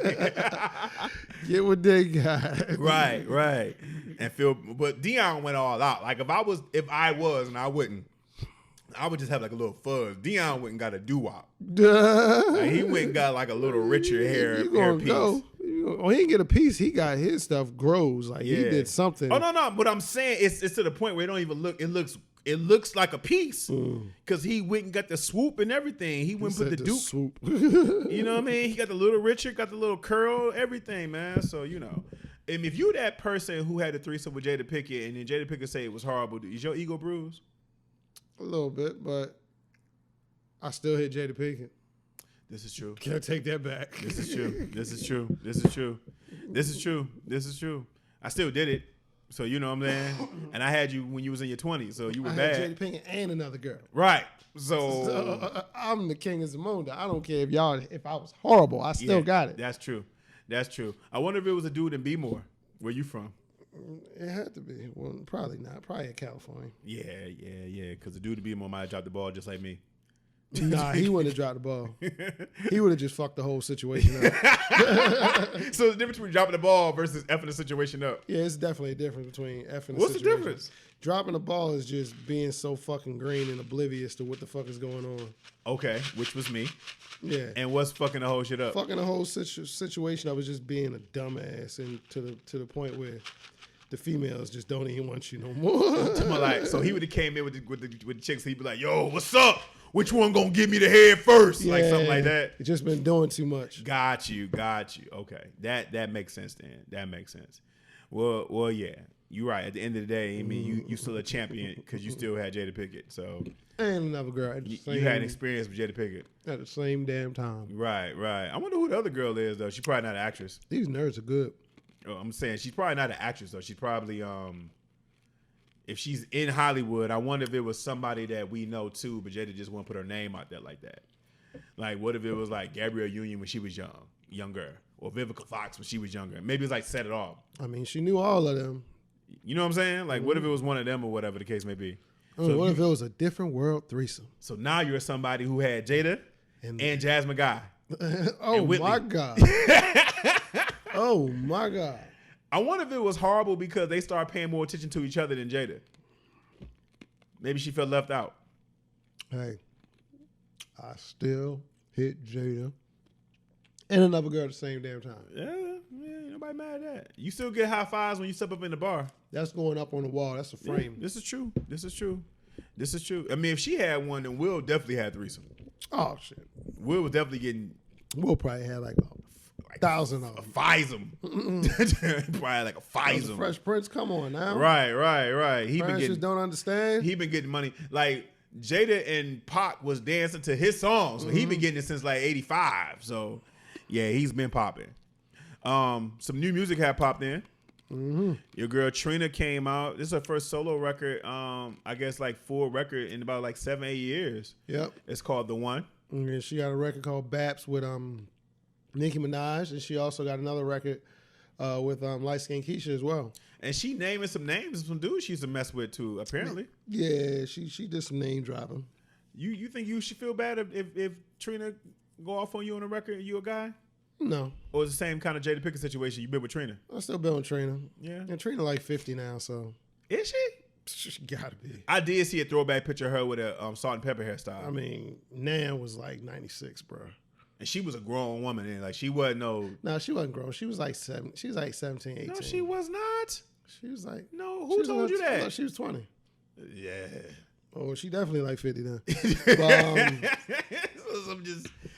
Get what they got. Right. And but Dion went all out. Like if I was and I wouldn't, I would just have like a little fuzz. Dion went and got a doo-wop. Like he went and got like a little richer hair piece. Go. Oh, he didn't get a piece. He got his stuff grows. Like he did something. Oh no. But I'm saying it's to the point where it don't even look. It looks like a piece because he went and got the swoop and everything. He went and put the dupe. Swoop. You know what I mean? He got the little richer, got the little curl, everything, man. So you know, and if you that person who had the threesome with Jada Pinkett and then Jada Pinkett say it was horrible, is your ego bruised? A little bit, but I still hit Jada Pinkett. This is true. Can't take that back. This is true. I still did it. So you know what I'm saying? And I had you when you was in your 20s, so you were bad. Had Jada Pinkett and another girl. Right. So I'm the king of Zamunda. I don't care if I was horrible. I still got it. That's true. I wonder if it was a dude in B-More. Where you from? It had to be. Well, probably not. Probably in California. Yeah. Because the dude in B-More might have dropped the ball just like me. Nah, he wouldn't have dropped the ball. He would have just fucked the whole situation up. So the difference between dropping the ball versus effing the situation up. Yeah, it's definitely a difference between effing the situation. What's the difference? Dropping the ball is just being so fucking green and oblivious to what the fuck is going on. Okay, which was me. Yeah. And what's fucking the whole shit up? Fucking the whole situation, I was just being a dumbass, and to the point where the females just don't even want you no more. So he would have came in with the chicks. He'd be like, "Yo, what's up? Which one gonna give me the head first?" Yeah, like something like that. It's just been doing too much. Got you. Okay, that makes sense then. That makes sense. Well, yeah. You're right. At the end of the day, I mean, you still a champion because you still had Jada Pinkett. So and another girl. You had an experience with Jada Pinkett at the same damn time. Right. I wonder who the other girl is though. She's probably not an actress. These nerds are good. Oh, I'm saying she's probably not an actress though. She's probably if she's in Hollywood, I wonder if it was somebody that we know too, but Jada just won't put her name out there like that. Like, what if it was like Gabrielle Union when she was younger, or Vivica Fox when she was younger? Maybe it's like Set It Off. I mean, she knew all of them. You know what I'm saying? Like, what if it was one of them or whatever the case may be? So what if it was a different world threesome? So now you're somebody who had Jada and Jasmine Guy. Oh my God. Oh my God. I wonder if it was horrible because they started paying more attention to each other than Jada. Maybe she felt left out. Hey, I still hit Jada and another girl at the same damn time. Yeah, nobody mad at that. You still get high fives when you step up in the bar. That's going up on the wall. That's a frame. Yeah, this is true. I mean, if she had one, then Will definitely had threesome. Oh shit. Will was definitely getting. Will probably had like 1,000 of them. A FISM. Probably like a FISM. Fresh Prince, come on now. Right. He been just don't understand. He been getting money. Like Jada and Pac was dancing to his songs, so he been getting it since like '85. So yeah, he's been popping. Some new music had popped in. Your girl Trina came out. This is her first solo record. I guess like full record in about like 7-8 years. Yep. It's called The One. And she got a record called Baps with Nicki Minaj, and she also got another record with Light Skin Keisha as well. And she naming some names of some dudes she used to mess with too, apparently. Yeah, she did some name dropping. You think you should feel bad if Trina go off on you on the record and you a guy? No. Or it's the same kind of Jada Pinkett situation? You been with Trina? I still been with Trina. Yeah. And Trina like 50 now, so. Is she? She gotta be. I did see a throwback picture of her with a salt and pepper hairstyle. I mean, Nan was like 96, bro. And she was a grown woman, and like she wasn't no. No, she wasn't grown. She was like 7. She was like 17, 18. No, she was not. She was like. No, who told you that? She was 20. Yeah. Oh, she definitely like 50 now.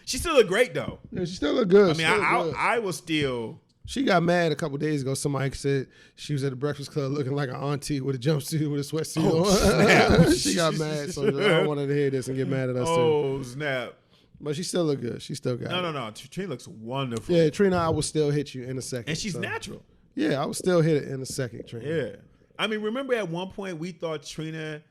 She still look great though. Yeah, she still look good. I mean, I was still She got mad a couple days ago. Somebody said she was at the Breakfast Club looking like an auntie with a jumpsuit with a sweatsuit on. She got mad, so I don't want her to hear this and get mad at us too. Oh, snap. But she still look good. She still got it. No. Trina looks wonderful. Yeah, Trina, I will still hit you in a second. And she's natural. Yeah, I will still hit it in a second, Trina. Yeah. I mean, remember at one point we thought Trina,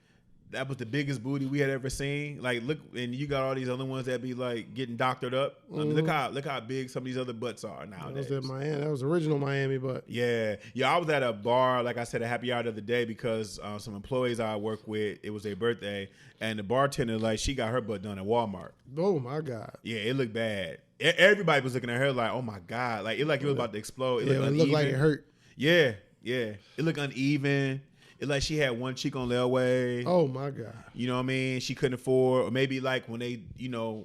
that was the biggest booty we had ever seen. Like, look, and you got all these other ones that be like getting doctored up. I mean, look how big some of these other butts are nowadays. That was at Miami. That was original Miami butt. Yeah. I was at a bar, like I said, a happy hour the other day because some employees I work with, it was their birthday, and the bartender, like, she got her butt done at Walmart. Oh my God. Yeah, it looked bad. Everybody was looking at her like, oh my God, like it was about to explode. It looked like it hurt. Yeah. It looked uneven. It like she had one cheek on layaway. Oh my God. You know what I mean? She couldn't afford, or maybe like when they,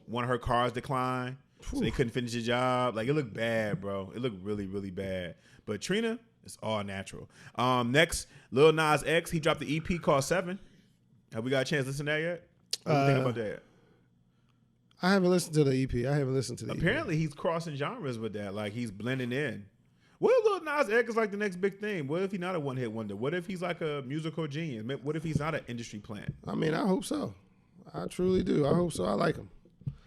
one of her cars declined, so they couldn't finish the job. Like it looked bad, bro. It looked really, really bad. But Trina, it's all natural. Next, Lil Nas X, he dropped the EP called 7. Have we got a chance to listen to that yet? What do you think about that? I haven't listened to the EP. Apparently, he's crossing genres with that. Like he's blending in. What if Lil Nas X is like the next big thing? What if he's not a one-hit wonder? What if he's like a musical genius? What if he's not an industry plant? I mean, I hope so. I truly do. I hope so. I like him.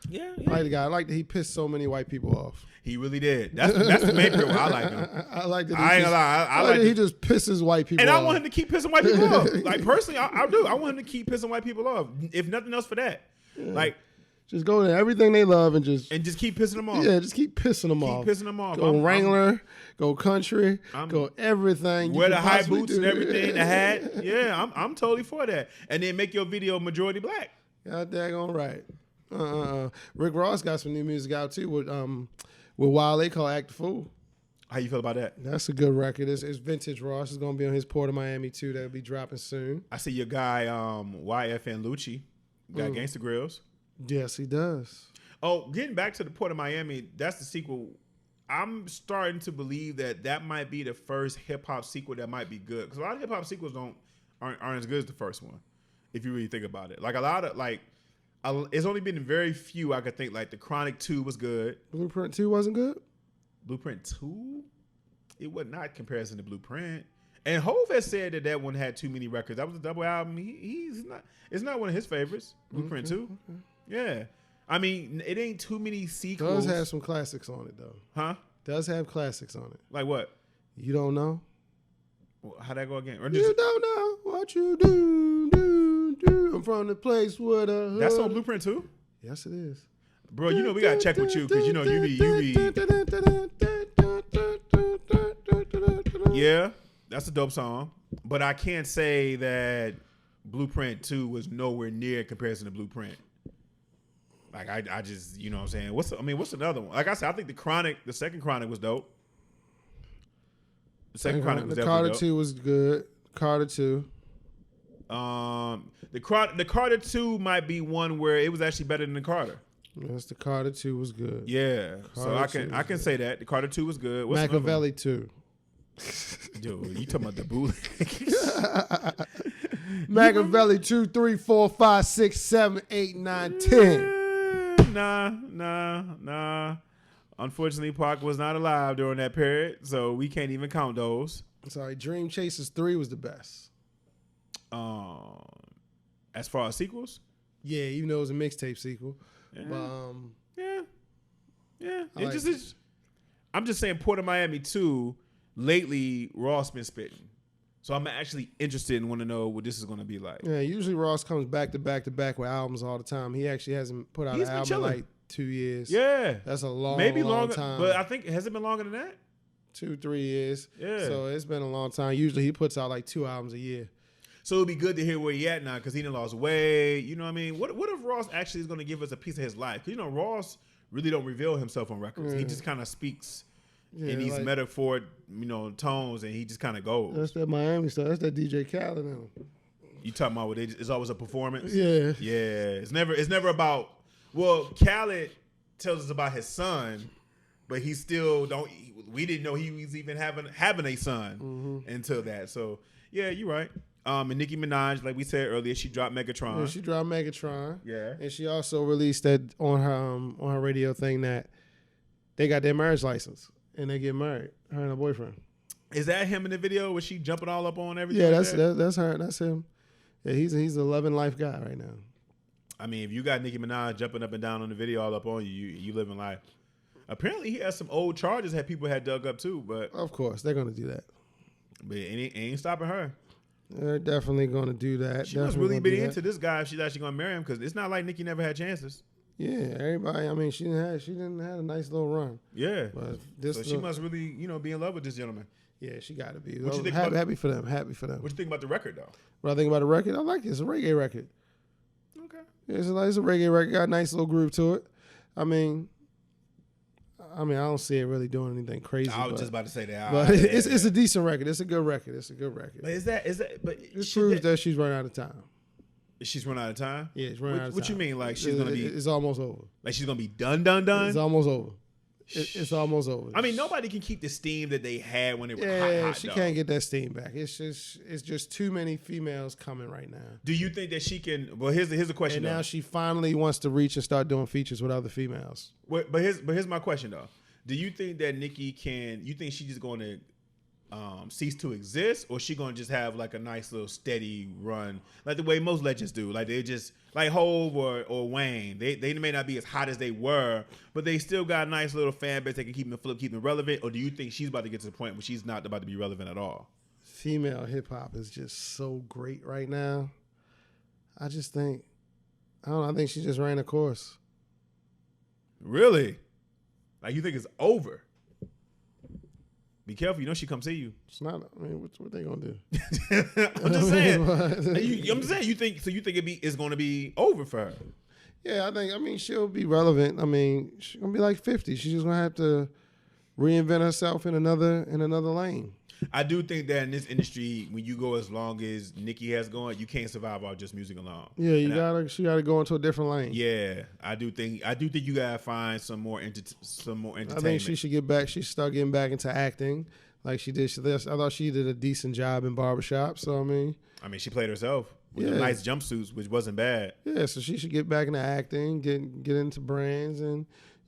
Yeah. I like the guy. I like that he pissed so many white people off. He really did. That's the main reason why I like him. I like that. I ain't gonna lie. I like that he just pisses white people off. And I want him to keep pissing white people off. Like personally, I do. I want him to keep pissing white people off. If nothing else for that. Yeah. Like just go to everything they love and just keep pissing them off. Yeah, just keep pissing them off. Keep pissing them off. Go Wrangler, go country, go everything. Wear the high boots and everything, the hat. Yeah, I'm totally for that. And then make your video majority black. God daggone right. Rick Ross got some new music out too with Wale called Act the Fool. How you feel about that? That's a good record. It's vintage Ross. It's gonna be on his Port of Miami too. That'll be dropping soon. I see your guy YFN Lucci got Gangsta Grills. Yes, he does. Oh, getting back to the Port of Miami, that's the sequel. I'm starting to believe that might be the first hip hop sequel that might be good, because a lot of hip hop sequels aren't as good as the first one, if you really think about it. Like a lot of it's only been very few I could think. Like the Chronic 2 was good. Blueprint 2 wasn't good. Blueprint 2, it was not comparison to Blueprint. And Hov has said that one had too many records. That was a double album. He's not. It's not one of his favorites. Blueprint 2. Okay. Yeah. I mean, it ain't too many sequels. Does have some classics on it though. Huh? Does have classics on it. Like what? You don't know? How'd that go again? Or you don't know what you do. I'm from the place where the hood. That's on Blueprint 2? Yes, it is. Bro, you know we gotta check with you because you be. Yeah, that's a dope song. But I can't say that Blueprint 2 was nowhere near in comparison to Blueprint. Like I just, you know what I'm saying? What's another one? Like I said, I think the second Chronic was dope. The second Chronic was definitely dope. The Carter 2 was good. Carter 2. The Carter 2 might be one where it was actually better than the Carter. Yes, the Carter 2 was good. Yeah. So I can say that. The Carter 2 was good. What's Machiavelli 2. Dude, you talking about the bootleg? Machiavelli 2, 3, 4, 5, 6, 7, 8, 9, 10. Nah. Unfortunately, Pac was not alive during that period, so we can't even count those. Sorry, Dream Chasers 3 was the best. As far as sequels? Yeah, even though it was a mixtape sequel. Yeah. But, yeah. I'm just saying Port of Miami 2, lately Ross been spitting. So I'm actually interested and want to know what this is going to be like. Yeah, usually Ross comes back to back with albums all the time. He actually hasn't put out an album in like 2 years. Yeah. That's a long time. But I think, has it been longer than that? 2-3 years. Yeah. So it's been a long time. Usually he puts out like 2 albums a year. So it'd be good to hear where he at now because he done lost weight. You know what I mean? What if Ross actually is going to give us a piece of his life? Because, Ross really don't reveal himself on records. He just kind of speaks in these metaphor, tones, and he just kind of goes. That's that Miami stuff. That's that DJ Khaled in him. You talking about it's always a performance? Yeah. Yeah. It's never about, well, Khaled tells us about his son, but he still we didn't know he was even having a son until that. So, yeah, you're right. And Nicki Minaj, like we said earlier, she dropped Megatron. Yeah, she dropped Megatron. Yeah. And she also released that on her radio thing that they got their marriage license. and they get married. Her and her boyfriend. Is that him in the video? Was she jumping all up on everything? Yeah, like that's her. That's him. Yeah, he's a loving life guy right now. I mean, if you got Nicki Minaj jumping up and down on the video all up on you, you living life. Apparently, he has some old charges that people had dug up too, but of course they're gonna do that. But it ain't stopping her. They're definitely gonna do that. She must really be into this guy if she's actually gonna marry him, because it's not like Nicki never had chances. Yeah, everybody. I mean, she didn't have a nice little run. Yeah, but so she must really be in love with this gentleman. Yeah, she got to be. What you think happy for them. Happy for them. What you think about the record though? What I think about the record, I like it. It's a reggae record. Okay. Yeah, it's a reggae record. Got a nice little groove to it. I mean, I don't see it really doing anything crazy. I was just about to say that. But it's a decent record. It's a good record. But is that? But it proves that she's running out of time. She's running out of time? Yeah, she's running out of time. What you mean? Like she's gonna be? It's almost over. Like she's gonna be done? It's almost over. It's almost over. I mean, nobody can keep the steam that they had when they were hot. She can't get that steam back. It's just too many females coming right now. Do you think that she can? Well, here's the question. And now she finally wants to reach and start doing features with other females. But here's my question though. Do you think that Nicki can? You think she's just going to cease to exist, or she gonna just have like a nice little steady run, like the way most legends do? Like they just like Hov or Wayne. They may not be as hot as they were, but they still got a nice little fan base that can keep them afloat, keep them relevant. Or do you think she's about to get to the point where she's not about to be relevant at all? Female hip hop is just so great right now. I just think, I don't know. I think she just ran a course. Really? Like you think it's over? Be careful, you know she come see you. It's not. I mean, what they gonna do? I'm just saying. I'm just saying. You think it's gonna be over for her? Yeah, I mean, she'll be relevant. I mean, she's gonna be like 50. She's just gonna have to reinvent herself in another lane. I do think that in this industry, when you go as long as Nicki has gone, you can't survive off just music alone. Yeah, she gotta go into a different lane. Yeah, I do think you gotta find some more entertainment. I think she should get back. She should start getting back into acting, like she did. I thought she did a decent job in barbershop. So I mean, she played herself with the nice jumpsuits, which wasn't bad. Yeah, so she should get back into acting, get into brands, and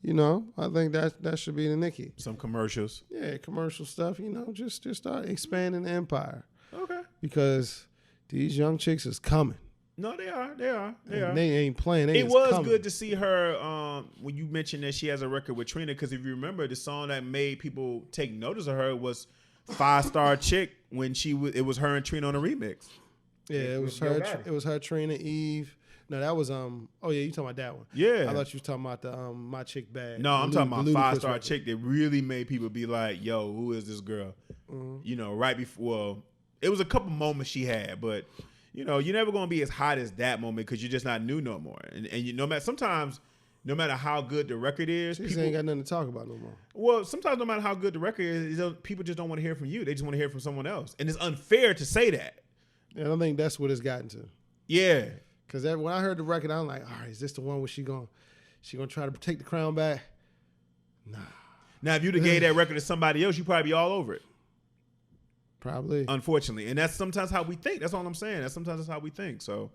I think that should be the Nicki. Some commercials. Yeah, commercial stuff. Just start expanding the empire. Okay. Because these young chicks is coming. No, they are. They ain't playing. It was good to see her when you mentioned that she has a record with Trina, because if you remember, the song that made people take notice of her was 5-Star Chick, when it was her and Trina on a remix. Yeah, it was her. It was her, Trina, Eve. No, that was oh yeah, you talking about that one? Yeah, I thought you was talking about the My Chick Bad. No, I'm talking about 5-Star Chick that really made people be like, "Yo, who is this girl?" Mm-hmm. Right before. Well, it was a couple moments she had, but you're never gonna be as hot as that moment because you're just not new no more. And no matter how good the record is, people ain't got nothing to talk about no more. Well, sometimes no matter how good the record is, people just don't want to hear from you. They just want to hear from someone else, and it's unfair to say that. And I think that's what it's gotten to. Yeah. Because when I heard the record, I'm like, all right, is this the one where she gonna try to take the crown back? Nah. Now, if you'd have gave that record to somebody else, you'd probably be all over it. Probably. Unfortunately. And that's sometimes how we think. That's all I'm saying. Sometimes that's how we think. So,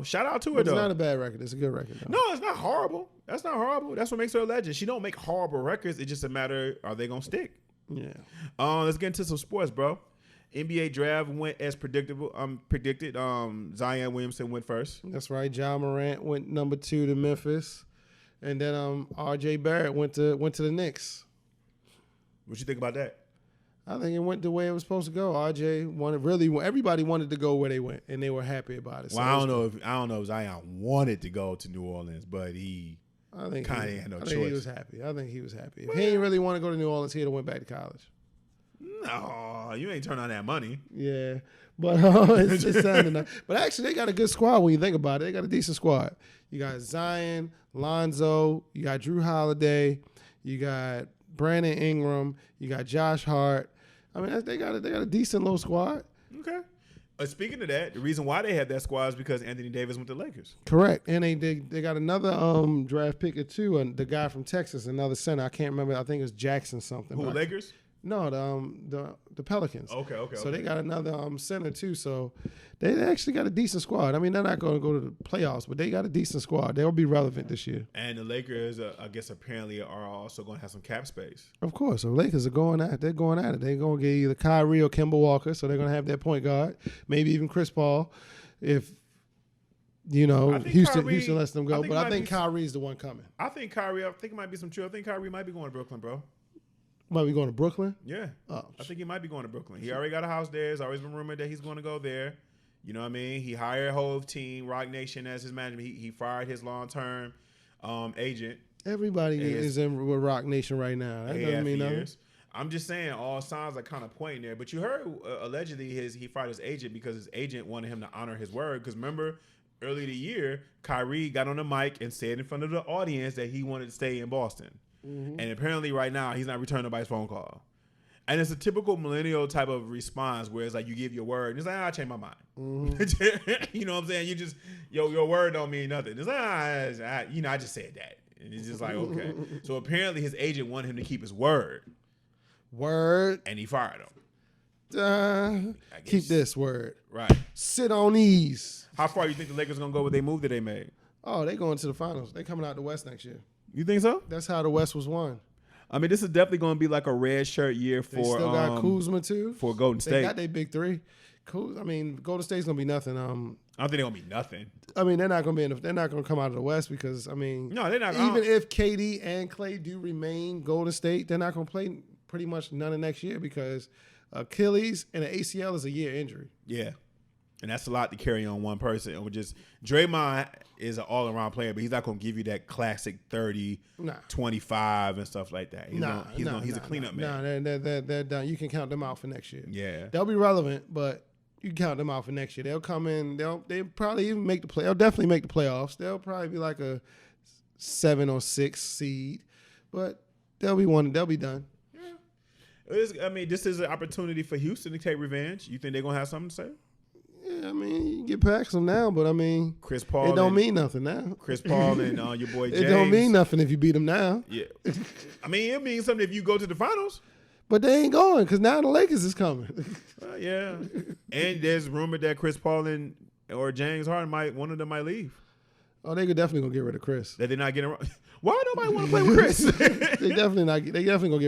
shout out to her, though. It's not a bad record. It's a good record, though. No, it's not horrible. That's not horrible. That's what makes her a legend. She don't make horrible records. It's just a matter, are they going to stick? Yeah. Let's get into some sports, bro. NBA draft went as predicted. Zion Williamson went first. That's right. Ja Morant went number 2 to Memphis, and then R.J. Barrett went to the Knicks. What you think about that? I think it went the way it was supposed to go. R.J. everybody wanted to go where they went, and they were happy about it. Well, I don't know if Zion wanted to go to New Orleans, but he kind of had no choice. I think he was happy. If he didn't really want to go to New Orleans, he'd have went back to college. No, you ain't turn on that money. Yeah, but it's sounding nice. But actually, they got a good squad when you think about it. They got a decent squad. You got Zion, Lonzo, you got Drew Holiday, you got Brandon Ingram, you got Josh Hart. I mean, they got a decent little squad. Okay. Speaking of that, the reason why they have that squad is because Anthony Davis went to the Lakers. Correct, and they got another draft pick or two, and the guy from Texas, another center. I can't remember. I think it was Jackson something. Who, Lakers? No, the the Pelicans. Okay. So they got another center too. So they actually got a decent squad. I mean, they're not going to go to the playoffs, but they got a decent squad. They'll be relevant this year. And the Lakers, I guess, apparently are also going to have some cap space. Of course, the Lakers are going at it. They're going at it. They're going to get either Kyrie or Kemba Walker. So they're going to have their point guard, maybe even Chris Paul, if. Houston lets them go, but I think Kyrie's the one coming. I think it might be some truth. I think Kyrie might be going to Brooklyn, bro. Might be going to Brooklyn? Yeah. I think he might be going to Brooklyn. He already got a house there. It's always been rumored that he's going to go there. You know what I mean? He hired Hove team, Rock Nation as his management. He fired his long-term agent. Everybody is in with Rock Nation right now. That doesn't mean nothing. I'm just saying all signs are kind of pointing there. But you heard allegedly he fired his agent because his agent wanted him to honor his word. Because remember, earlier the year, Kyrie got on the mic and said in front of the audience that he wanted to stay in Boston. Mm-hmm. And apparently right now he's not returning nobody's phone call. And it's a typical millennial type of response where it's like you give your word and it's like, I'll change my mind. Mm-hmm. You know what I'm saying? You just, your word don't mean nothing. It's like, I just said that. And it's just like, okay. So apparently his agent wanted him to keep his word. And he fired him. Keep this word. Right. Sit on these. How far you think the Lakers going to go with their move that they made? Oh, they going to the finals. They coming out the West next year. You think so? That's how the West was won. I mean, this is definitely going to be like a red shirt year for. They still got Kuzma too for Golden State. They got their big three. Golden State's going to be nothing. I don't think they're going to be nothing. I mean, they're not going to come out of the West because no, they're not. Even if KD and Clay do remain Golden State, they're not going to play pretty much none of next year because Achilles and an ACL is a year injury. Yeah. And that's a lot to carry on one person. And Draymond is an all-around player, but he's not going to give you that classic 30, 25 and stuff like that. He's a cleanup man. No, they're done. You can count them out for next year. Yeah. They'll be relevant, but you can count them out for next year. They'll come in. They'll probably even make the play. They'll definitely make the playoffs. They'll probably be like a 7 or 6 seed, but they'll be done. Yeah. This is an opportunity for Houston to take revenge. You think they're going to have something to say? Yeah, you can get past them now, but Chris Paul. It don't mean nothing now. Chris Paul and your boy James. It don't mean nothing if you beat them now. Yeah, it means something if you go to the finals. But they ain't going because now the Lakers is coming. Yeah, and there's rumored that Chris Paul or James Harden one of them might leave. Oh, they could definitely gonna get rid of Chris. That they're not getting. Why nobody want to play with Chris? They definitely gonna get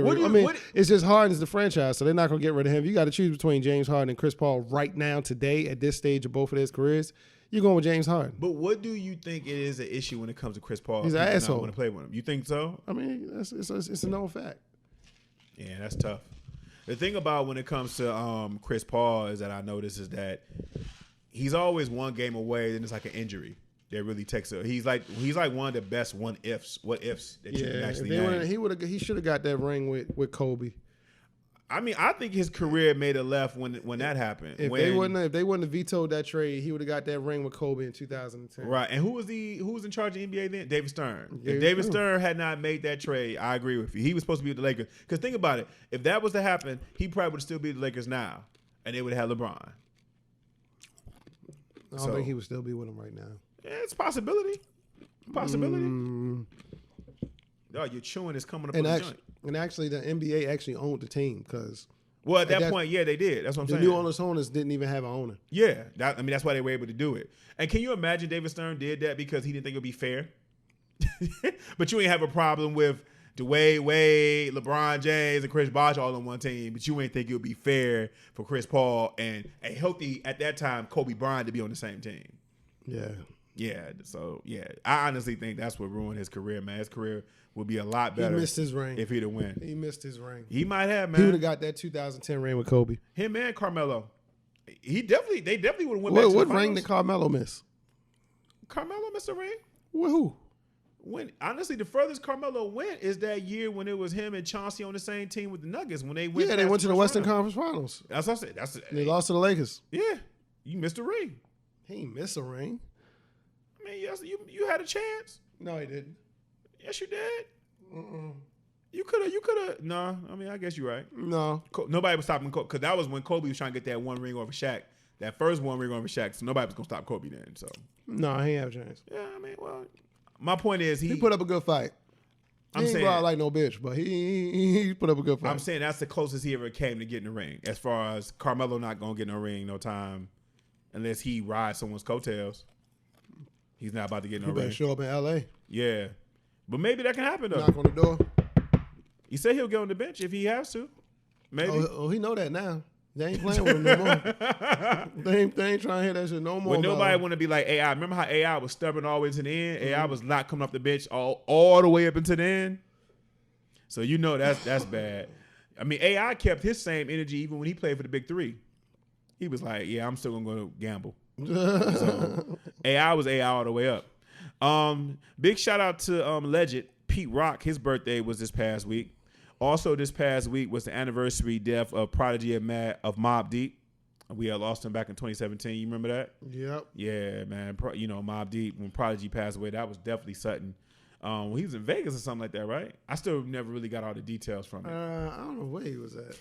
rid of him. It's just Harden's the franchise, so they're not gonna get rid of him. You got to choose between James Harden and Chris Paul right now, today, at this stage of both of their careers. You're going with James Harden. But what do you think it is an issue when it comes to Chris Paul? He's an asshole. Want to play with him? You think so? It's a known fact. Yeah, that's tough. The thing about when it comes to Chris Paul is that I notice is that he's always one game away, then it's like an injury. That really takes it. He's like one of the best what ifs that you can actually name. He should have got that ring with Kobe. I think his career made a left when that happened. If they wouldn't have vetoed that trade, he would have got that ring with Kobe in 2010. Right. And who was in charge of NBA then? David Stern. If David Stern had not made that trade, I agree with you. He was supposed to be with the Lakers. Because think about it. If that was to happen, he probably would still be with the Lakers now, and they would have had LeBron. I don't think he would still be with them right now. Yeah, it's a possibility. Oh, you're chewing. It's coming up on the joint. And actually, the NBA actually owned the team because. Well, at that point, yeah, they did. That's what I'm saying. The new owners didn't even have an owner. Yeah, that's why they were able to do it. And can you imagine David Stern did that because he didn't think it would be fair? But you ain't have a problem with Dwayne Wade, LeBron James, and Chris Bosh all on one team, but you ain't think it would be fair for Chris Paul and a healthy, at that time, Kobe Bryant to be on the same team. Yeah. Yeah, so, yeah. I honestly think that's what ruined his career, man. His career would be a lot better. He missed his ring. If he'd have won. He missed his ring. He might have, man. He would have got that 2010 ring with Kobe. Him and Carmelo. They definitely would have went back to the What finals. ring did Carmelo miss? Carmelo missed a ring? With who? Honestly, the furthest Carmelo went is that year when it was him and Chauncey on the same team with the Nuggets when they went. Yeah, they went to the Western Conference Finals. That's what I said. They lost to the Lakers. Yeah, you missed a ring. He ain't miss a ring. I mean, yes, you had a chance. No, he didn't. Yes, you did. You could have. No, I mean, I guess you're right. No, nobody was stopping Kobe because that was when Kobe was trying to get that one ring over Shaq. That first one ring over Shaq. So nobody was gonna stop Kobe then. So no, he ain't have a chance. Yeah, I mean, well. My point is he put up a good fight. He ain't brought like no bitch, but he put up a good fight. I'm saying that's the closest he ever came to getting a ring. As far as Carmelo not gonna get no ring no time unless he rides someone's coattails. He's not about to get no ring. Show up in L.A. Yeah, but maybe that can happen though. Knock on the door. He said he'll get on the bench if he has to. Maybe. Oh, he know that now. They ain't playing with him no more. They ain't trying to hear that shit no more. When nobody want to be like AI. Remember how AI was stubborn all the way to the end? Mm-hmm. AI was not coming off the bench all the way up into the end. So you know that's bad. I mean, AI kept his same energy even when he played for the Big Three. He was like, yeah, I'm still going to go gamble. So AI was AI all the way up. Big shout out to legend Pete Rock. His birthday was this past week. Also, this past week was the anniversary death of Prodigy of Mobb Deep. We had lost him back in 2017. You remember that? Yep. Yeah, man. You know, Mobb Deep, when Prodigy passed away, that was definitely something. He was in Vegas or something like that, right? I still never really got all the details from it. I don't know where he was at.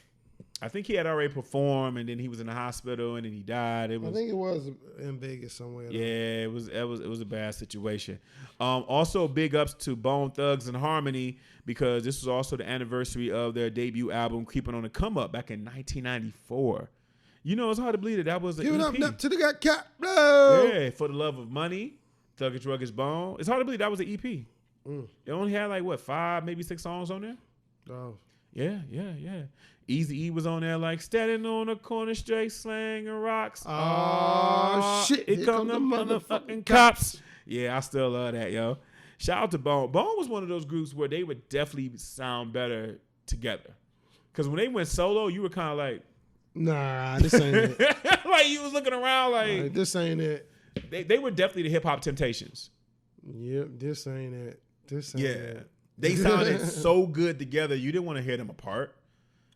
I think he had already performed, and then he was in the hospital, and then he died. I think it was in Vegas somewhere. Yeah, it was a bad situation. Also, big ups to Bone Thugs and Harmony, because this was also the anniversary of their debut album, Creeping on the Come Up, back in 1994. You know, it's hard to believe that was an EP. Give it up to the guy, cat. No. Yeah, For the Love of Money, Thuggish Ruggish Bone. It's hard to believe that was an EP. It only had like, 5, maybe 6 songs on there? Oh. Yeah. Eazy-E was on there like standing on the corner straight slanging rocks. Oh, shit. Here come the motherfucking cops. Yeah, I still love that, yo. Shout out to Bone. Bone was one of those groups where they would definitely sound better together. Because when they went solo, you were kind of like, nah, this ain't it. like you was looking around like, this ain't it. They were definitely the hip-hop Temptations. Yep, this ain't it. This ain't it. They sounded so good together, you didn't want to hear them apart.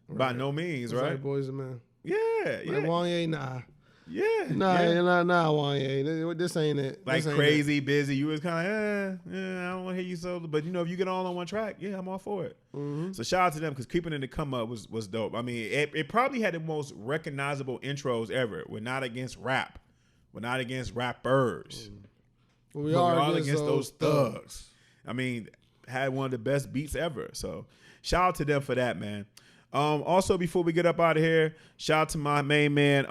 Right. By no means, right? Like Boys and Men. Yeah. Like Wanye, nah. Yeah. Nah, Wanye. This ain't it. Like Crazy, Busy. You was kind of I don't want to hear you solo. But, you know, if you get all on one track, yeah, I'm all for it. Mm-hmm. So shout out to them, because Creeping in the Come Up was dope. I mean, it probably had the most recognizable intros ever. We're not against rap. We're not against rappers. We are all against those thugs. I mean, had one of the best beats ever. So shout out to them for that, man. Also, before we get up out of here, shout out to my main man,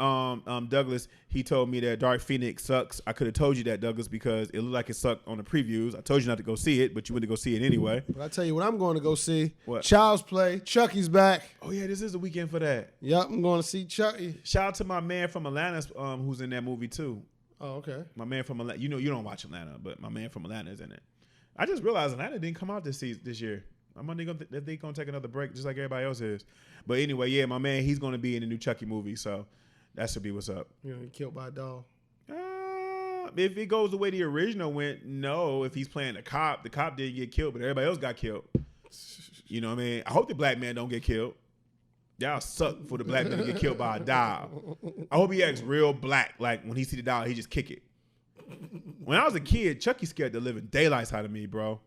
Douglas. He told me that Dark Phoenix sucks. I could have told you that, Douglas, because it looked like it sucked on the previews. I told you not to go see it, but you went to go see it anyway. But I tell you what I'm going to go see. What? Child's Play. Chucky's back. Oh, yeah, this is the weekend for that. Yep, I'm going to see Chucky. Shout out to my man from Atlanta who's in that movie, too. Oh, okay. My man from Atlanta. You know you don't watch Atlanta, but my man from Atlanta is in it. I just realized Atlanta didn't come out this year. I'm wondering if they're going to take another break just like everybody else is. But anyway, yeah, my man, he's going to be in the new Chucky movie, so that should be what's up. You know, he killed by a dog. If it goes the way the original went, no. If he's playing the cop didn't get killed, but everybody else got killed. You know what I mean? I hope the black man don't get killed. Y'all suck for the black man to get killed by a dog. I hope he acts real black, like when he see the dog, he just kick it. When I was a kid, Chucky scared the living daylights out of me, bro,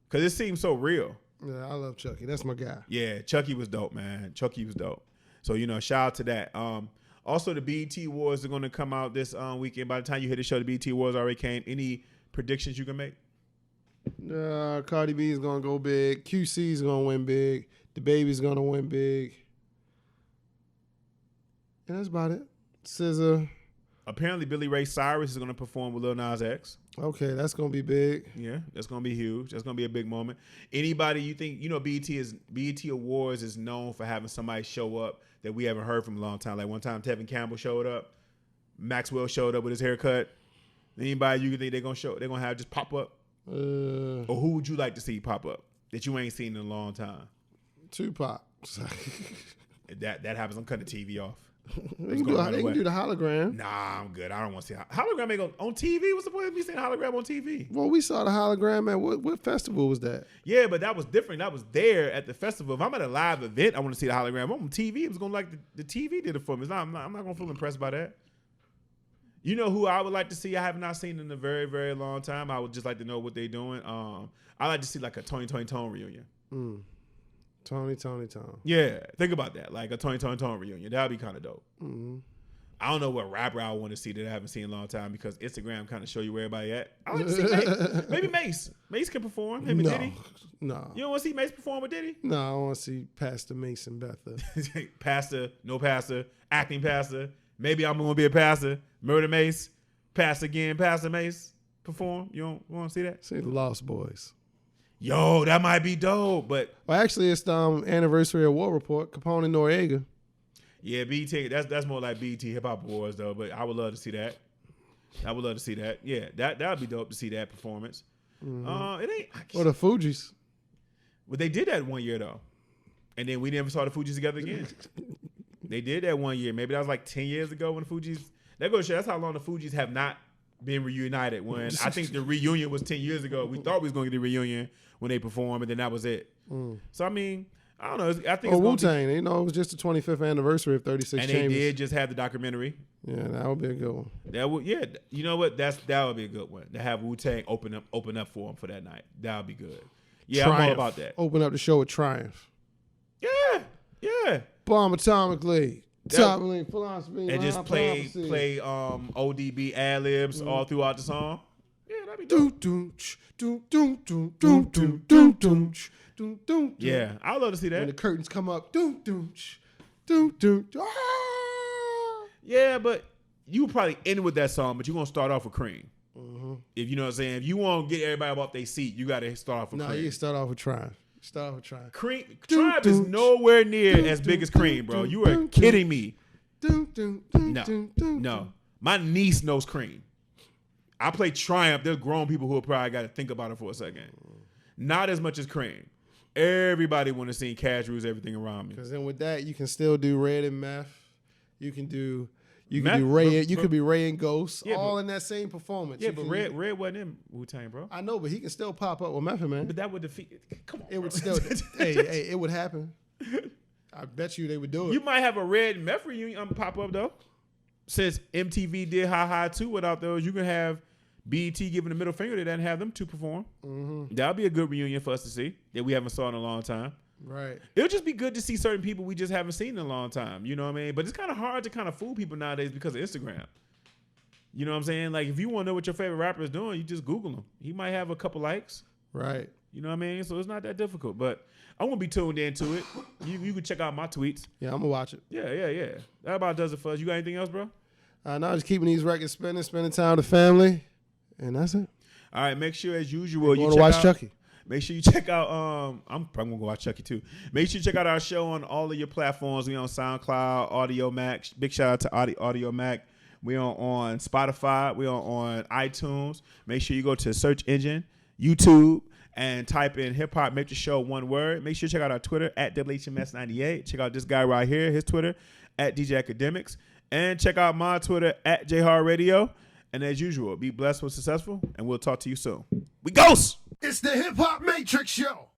because it seemed so real. Yeah, I love Chucky. That's my guy. Yeah, Chucky was dope, man. Chucky was dope. So, you know, shout out to that. Also, the BET Awards are going to come out this weekend. By the time you hit the show, the BET Awards already came. Any predictions you can make? Cardi B is going to go big. QC is going to win big. The Baby's going to win big. And that's about it. SZA. Apparently, Billy Ray Cyrus is going to perform with Lil Nas X. Okay, that's going to be big. Yeah, that's going to be huge. That's going to be a big moment. Anybody you think, you know, BET Awards is known for having somebody show up that we haven't heard from a long time. Like one time, Tevin Campbell showed up. Maxwell showed up with his haircut. Anybody you think they're going to have just pop up? Or who would you like to see pop up that you ain't seen in a long time? Tupac. that happens. I'm cutting the TV off. They can do the hologram. Nah, I'm good. I don't want to see hologram. Ain't on TV. What's the point of me seeing hologram on TV? Well, we saw the hologram at what festival was that? Yeah, but that was different. That was there at the festival. If I'm at a live event, I want to see the hologram. I'm on TV. It was going to like the TV did it for me. I'm not going to feel impressed by that. You know who I would like to see? I have not seen in a very, very long time. I would just like to know what they're doing. I like to see like a Tony Tone reunion. Tony. Yeah, think about that. Like a Tony Tone reunion. That would be kind of dope. Mm-hmm. I don't know what rapper I want to see that I haven't seen in a long time because Instagram kind of show you where everybody at. I like to see Mace. Maybe Mace. Mace can perform. Him and Diddy. No. You don't want to see Mace perform with Diddy? No, I want to see Pastor Mason Betha. Pastor, no pastor, acting pastor. Maybe I'm going to be a pastor. Murder Mace. Pastor again, Pastor Mace perform. You don't want to see that? See the Lost Boys. Yo, that might be dope. But well, actually, it's the anniversary of War Report. Capone and Noriega. Yeah, BT. That's more like BT Hip Hop Awards though. But I would love to see that. I would love to see that. Yeah, that would be dope to see that performance. Mm-hmm. It ain't. Or the Fugees. But they did that one year though, and then we never saw the Fugees together again. They did that one year. Maybe that was like 10 years ago when the Fugees. That goes to show that's how long the Fugees have not been reunited. When I think the reunion was 10 years ago. We thought we was going to get the reunion when they performed, and then that was it. So I mean. I don't know. I think it's Wu-Tang. You know, it was just the 25th anniversary of 36 and Chambers. they did just have the documentary. Yeah, that would be a good one. That would, yeah. You know what? That would be a good one. To have Wu-Tang open up for them for that night. That would be good. Yeah, Triumph. I'm all about that. Open up the show with Triumph. Yeah. Bomb atomically. Top link philosophy. And just play ODB ad-libs all throughout the song. Yeah, that'd be dope. Yeah, I'd love to see that. When the curtains come up, yeah, but you probably end with that song, but you're gonna start off with Cream. If you know what I'm saying. If you want to get everybody off their seat, you gotta start off with Cream. No, you start off with Triumph. Cream Triumph is nowhere near as big as Cream, bro. You are kidding me. No. My niece knows Cream. I play Triumph. There's grown people who probably got to think about it for a second. Not as much as Cream. Everybody want to see Cash Rules Everything Around Me. Because then with that, you can still do Red and Meth. You can do Ray. You could be Ray and Ghost, all in that same performance. Yeah, but Red wasn't in Wu-Tang, bro. I know, but he can still pop up with Method Man. But that would defeat. Come on, it would still. hey, it would happen. I bet you they would do it. You might have a Red and Meth reunion pop up though. Since MTV did Ha Ha 2 without those, you can have BET giving the middle finger to that and have them two perform. That'll be a good reunion for us to see that we haven't saw in a long time. Right. It'll just be good to see certain people we just haven't seen in a long time. You know what I mean? But it's kind of hard to kind of fool people nowadays because of Instagram. You know what I'm saying? Like if you want to know what your favorite rapper is doing, you just Google him. He might have a couple likes. Right. You know what I mean? So it's not that difficult. But I'm going to be tuned into it. You can check out my tweets. Yeah, I'm going to watch it. Yeah. That about does it for us. You got anything else, bro? No, just keeping these records spending time with the family. And that's it. All right, make sure as usual you check watch out, Chucky. Make sure you check out. I'm probably gonna go watch Chucky too. Make sure you check out our show on all of your platforms. We on SoundCloud, Audio Mac. Big shout out to Audio Mac. We on Spotify. We on iTunes. Make sure you go to search engine, YouTube, and type in Hip Hop Matrix Show one word. Make sure you check out our Twitter at HHMS98. Check out this guy right here, his Twitter at DJ Akademiks, and check out my Twitter at J.Hall Radio. And as usual, be blessed, successful, and we'll talk to you soon. We ghost! It's the Hip Hop Matrix Show.